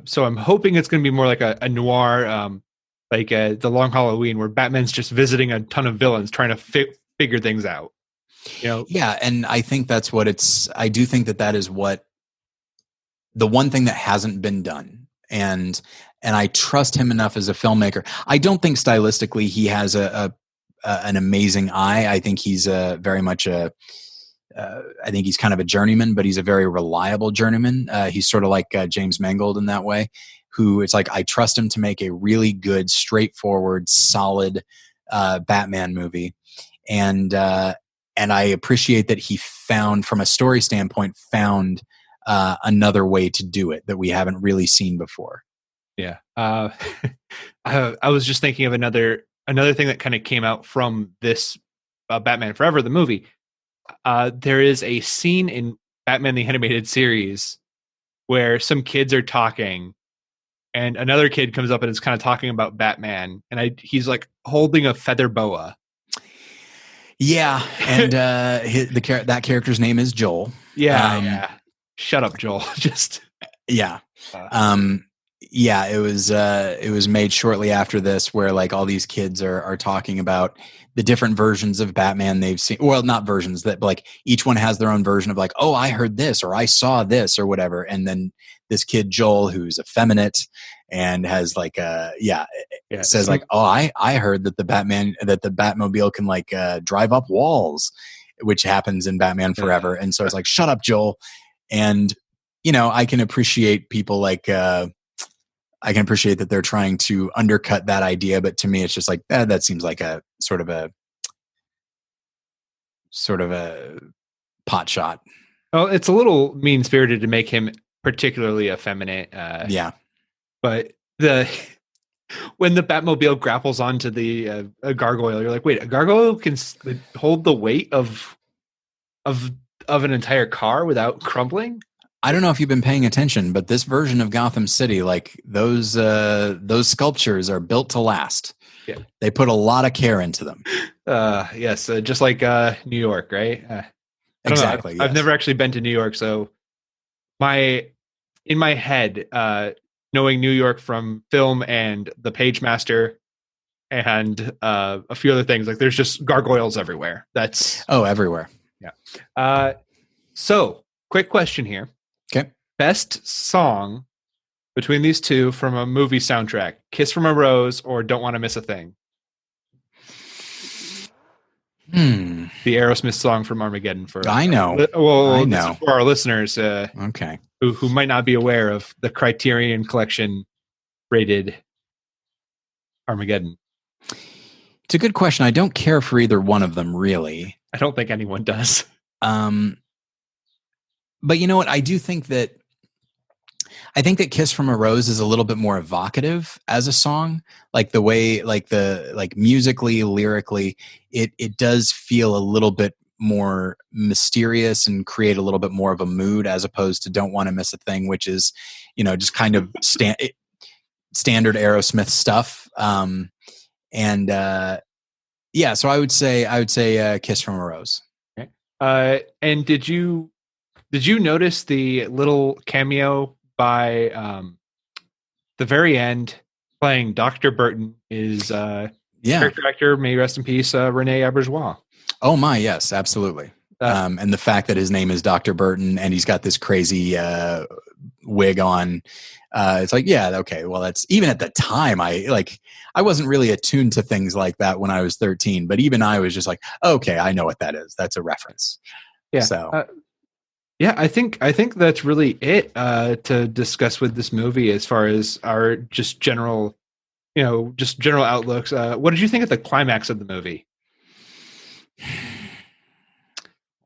Speaker 1: So I'm hoping it's going to be more like a noir, like the Long Halloween, where Batman's just visiting a ton of villains trying to figure things out. You know?
Speaker 2: Yeah, and I think that's what I do think that is what the one thing that hasn't been done. And I trust him enough as a filmmaker. I don't think stylistically he has an amazing eye. I think he's very much I think he's kind of a journeyman, but he's a very reliable journeyman. He's sort of like James Mangold in that way, who it's like, I trust him to make a really good, straightforward, solid Batman movie. And I appreciate that he found, from a story standpoint, another way to do it that we haven't really seen before.
Speaker 1: Yeah. I was just thinking of another thing that kind of came out from this Batman Forever, the movie. There is a scene in Batman the Animated Series where some kids are talking, and another kid comes up and is kind of talking about Batman, and he's like holding a feather boa.
Speaker 2: Yeah, and that character's name is Joel.
Speaker 1: Yeah, yeah. Shut up, Joel. Just
Speaker 2: yeah. Yeah, it was made shortly after this, where like all these kids are talking about the different versions of Batman they've seen. Well, not versions, that like each one has their own version of like, oh, I heard this or I saw this or whatever. And then this kid Joel, who's effeminate and has like says like, oh, I heard that the Batmobile can like drive up walls, which happens in Batman Forever. And so it's like, shut up, Joel. And I can appreciate people like I can appreciate that they're trying to undercut that idea, but to me, it's just like that seems like a sort of a pot shot.
Speaker 1: Oh, it's a little mean spirited to make him particularly effeminate.
Speaker 2: Yeah,
Speaker 1: but when the Batmobile grapples onto the a gargoyle, you're like, wait, a gargoyle can hold the weight of an entire car without crumbling?
Speaker 2: I don't know if you've been paying attention, but this version of Gotham City, like those sculptures are built to last.
Speaker 1: Yeah.
Speaker 2: They put a lot of care into them.
Speaker 1: Yes, just like New York, right?
Speaker 2: Exactly.
Speaker 1: I've never actually been to New York, so in my head, knowing New York from film and The Pagemaster and a few other things, like there's just gargoyles everywhere.
Speaker 2: Everywhere.
Speaker 1: Yeah. So, quick question here.
Speaker 2: Okay.
Speaker 1: Best song between these two from a movie soundtrack: "Kiss from a Rose" or "Don't Want to Miss a Thing"? The Aerosmith song from Armageddon.
Speaker 2: I know.
Speaker 1: I know. For our listeners,
Speaker 2: okay,
Speaker 1: who might not be aware of the Criterion Collection rated Armageddon.
Speaker 2: It's a good question. I don't care for either one of them, really.
Speaker 1: I don't think anyone does.
Speaker 2: But you know what? I think that "Kiss from a Rose" is a little bit more evocative as a song. Like the way, like musically, lyrically, it does feel a little bit more mysterious and create a little bit more of a mood, as opposed to "Don't Want to Miss a Thing," which is, just kind of standard Aerosmith stuff. So I would say "Kiss from a Rose."
Speaker 1: Okay. And did you notice the little cameo by the very end, playing Dr. Burton is character actor, may rest in peace, Rene Auberjonois.
Speaker 2: Oh my, yes, absolutely. And the fact that his name is Dr. Burton and he's got this crazy wig on, it's like, yeah, okay. Well, that's, even at the time, I wasn't really attuned to things like that when I was 13, but even I was just like, okay, I know what that is. That's a reference.
Speaker 1: Yeah.
Speaker 2: So.
Speaker 1: Yeah, I think that's really it to discuss with this movie as far as our just general outlooks. What did you think of the climax of the movie?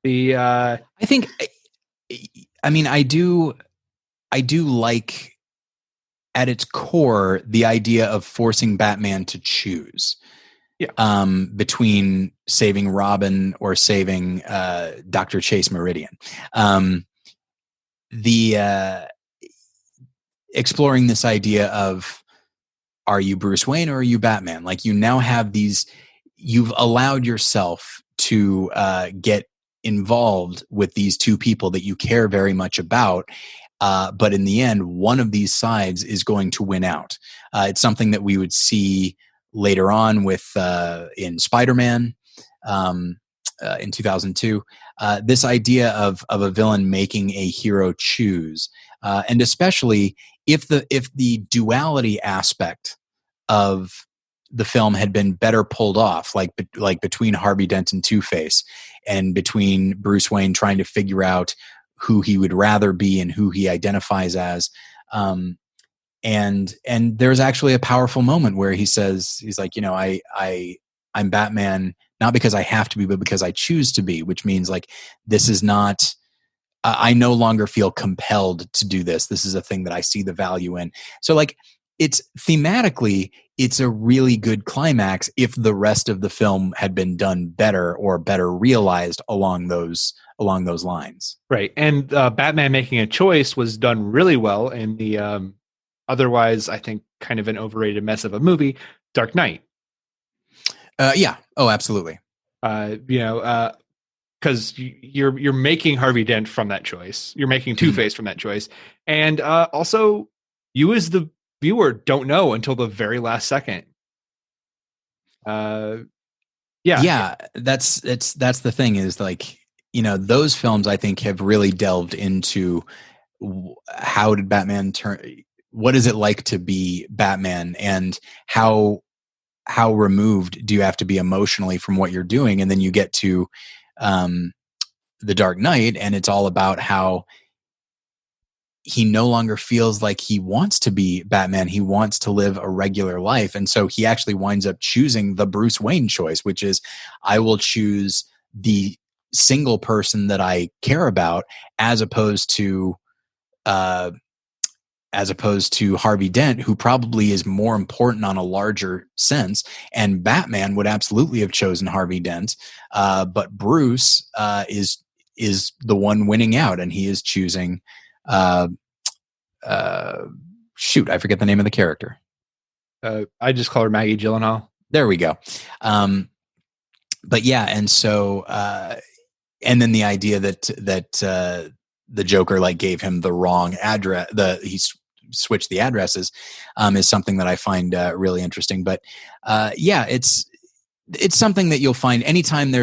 Speaker 2: I do like, at its core, the idea of forcing Batman to choose. Yeah. Between saving Robin or saving Dr. Chase Meridian. Exploring this idea of, are you Bruce Wayne or are you Batman? Like, you now have you've allowed yourself to get involved with these two people that you care very much about. But in the end, one of these sides is going to win out. It's something that we would see later on with in Spider-Man in 2002. This idea of a villain making a hero choose, and especially if the duality aspect of the film had been better pulled off, like between Harvey Dent and Two-Face, and between Bruce Wayne trying to figure out who he would rather be and who he identifies as. And there's actually a powerful moment where he's like, I'm Batman, not because I have to be, but because I choose to be, which means like, this is not, I no longer feel compelled to do this. This is a thing that I see the value in. So like, it's thematically, it's a really good climax if the rest of the film had been done better or better realized along those lines.
Speaker 1: Right. And Batman making a choice was done really well in the otherwise, I think, kind of an overrated mess of a movie, Dark Knight.
Speaker 2: Yeah. Oh, absolutely.
Speaker 1: Because you're making Harvey Dent from that choice. You're making Two-Face from that choice. And also, you as the viewer don't know until the very last second. Yeah.
Speaker 2: That's the thing is like, those films I think have really delved into how did Batman turn, what is it like to be Batman, and how removed do you have to be emotionally from what you're doing? And then you get to The Dark Knight, and it's all about how he no longer feels like he wants to be Batman. He wants to live a regular life. And so he actually winds up choosing the Bruce Wayne choice, which is, I will choose the single person that I care about, as opposed to Harvey Dent, who probably is more important on a larger sense. And Batman would absolutely have chosen Harvey Dent. But Bruce is the one winning out, and he is choosing shoot, I forget the name of the character.
Speaker 1: I just call her Maggie Gyllenhaal.
Speaker 2: There we go. But yeah, and so and then the idea that the Joker like gave him the wrong address, he switched the addresses, is something that I find really interesting. But yeah, it's something that you'll find anytime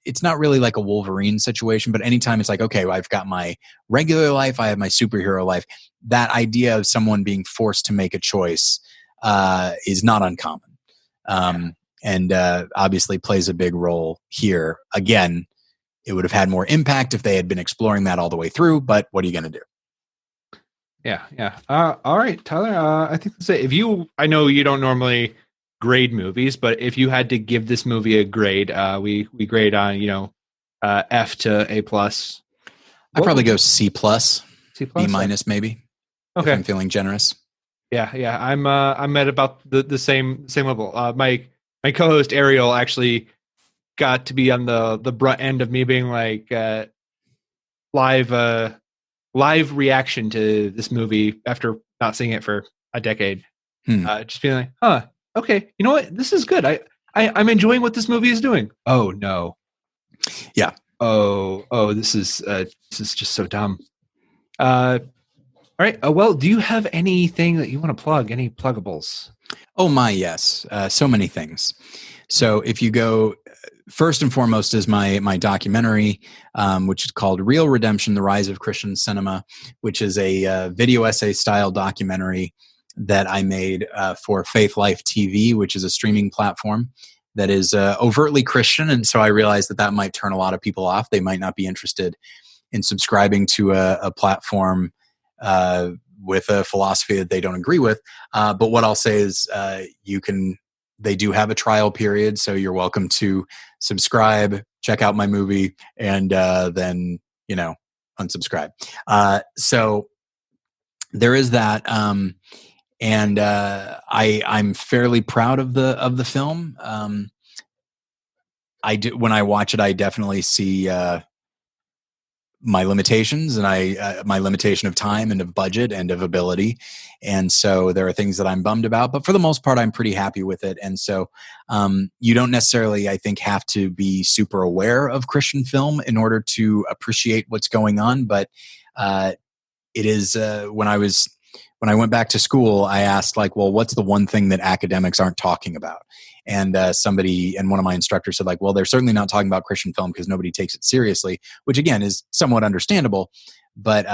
Speaker 2: it's not really like a Wolverine situation, but anytime it's like, okay, I've got my regular life, I have my superhero life. That idea of someone being forced to make a choice is not uncommon. And obviously plays a big role here. Again, it would have had more impact if they had been exploring that all the way through, but what are you going to do?
Speaker 1: Yeah. All right, Tyler, I think that's it. I know you don't normally grade movies, but if you had to give this movie a grade, we grade on, F to A+.
Speaker 2: I'd probably go C+,
Speaker 1: C+,
Speaker 2: B- maybe.
Speaker 1: Okay.
Speaker 2: If I'm feeling generous.
Speaker 1: Yeah. I'm at about the same level. My co-host Ariel actually got to be on the brunt end of me being like live reaction to this movie after not seeing it for a decade. Just being like, okay, you know what? This is good. I'm enjoying what this movie is doing. Oh no.
Speaker 2: Yeah.
Speaker 1: Oh, this is just so dumb. All right. Well, do you have anything that you want to plug? Any pluggables?
Speaker 2: Oh my, yes. So many things. So if you go, first and foremost is my documentary, which is called Real Redemption: The Rise of Christian Cinema, which is a video essay style documentary that I made for Faith Life TV, which is a streaming platform that is overtly Christian. And so I realized that might turn a lot of people off. They might not be interested in subscribing to a platform with a philosophy that they don't agree with. But what I'll say is they do have a trial period, so you're welcome to subscribe, check out my movie, and then, unsubscribe. So there is that. And I'm fairly proud of the film. When I watch it, I definitely see my limitations, and my limitation of time and of budget and of ability. And so there are things that I'm bummed about, but for the most part, I'm pretty happy with it. And so you don't necessarily, I think, have to be super aware of Christian film in order to appreciate what's going on. But it is when I went back to school, I asked like, well, what's the one thing that academics aren't talking about? And one of my instructors said like, well, they're certainly not talking about Christian film because nobody takes it seriously, which again is somewhat understandable. But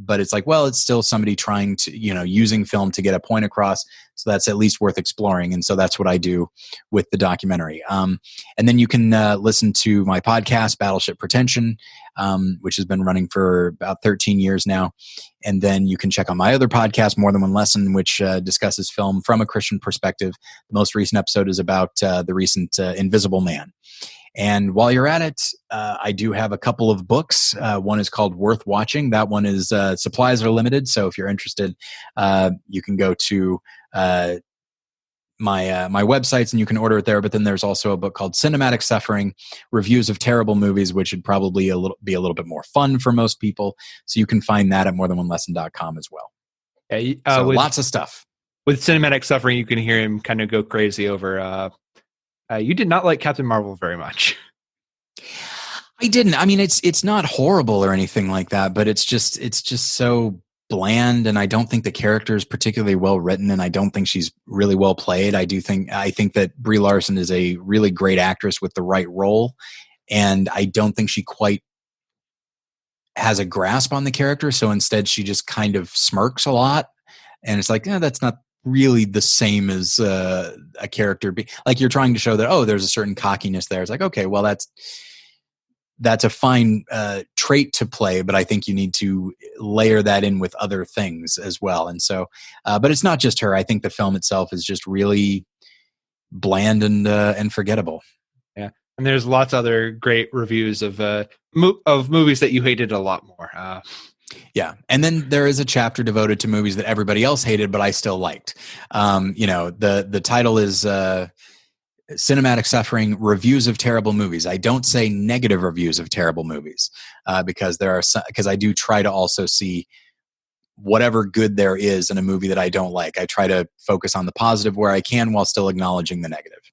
Speaker 2: it's like, well, it's still somebody trying to, using film to get a point across. So that's at least worth exploring. And so that's what I do with the documentary. And then you can listen to my podcast, Battleship Pretension, which has been running for about 13 years now. And then you can check out my other podcast, More Than One Lesson, which discusses film from a Christian perspective. The most recent episode is about the recent Invisible Man. And while you're at it, I do have a couple of books. One is called Worth Watching. That one is supplies are limited. So if you're interested, you can go to my websites and you can order it there. But then there's also a book called Cinematic Suffering, Reviews of Terrible Movies, which would probably be a little bit more fun for most people. So you can find that at morethanonelesson.com as well.
Speaker 1: Yeah,
Speaker 2: so lots of stuff.
Speaker 1: With Cinematic Suffering, you can hear him kind of go crazy over... you did not like Captain Marvel very much.
Speaker 2: I didn't. I mean, it's not horrible or anything like that, but it's just so bland, and I don't think the character is particularly well written, and I don't think she's really well played. I think that Brie Larson is a really great actress with the right role, and I don't think she quite has a grasp on the character. So instead, she just kind of smirks a lot, and it's like, that's not really the same as a character like you're trying to show that there's a certain cockiness there. It's like, okay, well that's a fine trait to play, but I think you need to layer that in with other things as well. And so but it's not just her. I think the film itself is just really bland and forgettable.
Speaker 1: Yeah, and there's lots of other great reviews of movies that you hated a lot more.
Speaker 2: Yeah. And then there is a chapter devoted to movies that everybody else hated, but I still liked. The title is Cinematic Suffering, Reviews of Terrible Movies. I don't say negative reviews of terrible movies because I do try to also see whatever good there is in a movie that I don't like. I try to focus on the positive where I can while still acknowledging the negative.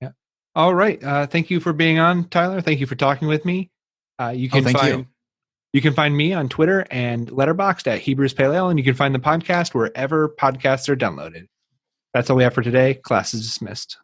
Speaker 1: Yeah. All right. Thank you for being on, Tyler. Thank you for talking with me. You can find me on Twitter and Letterboxd at Hebrews Pale Ale, and you can find the podcast wherever podcasts are downloaded. That's all we have for today. Class is dismissed.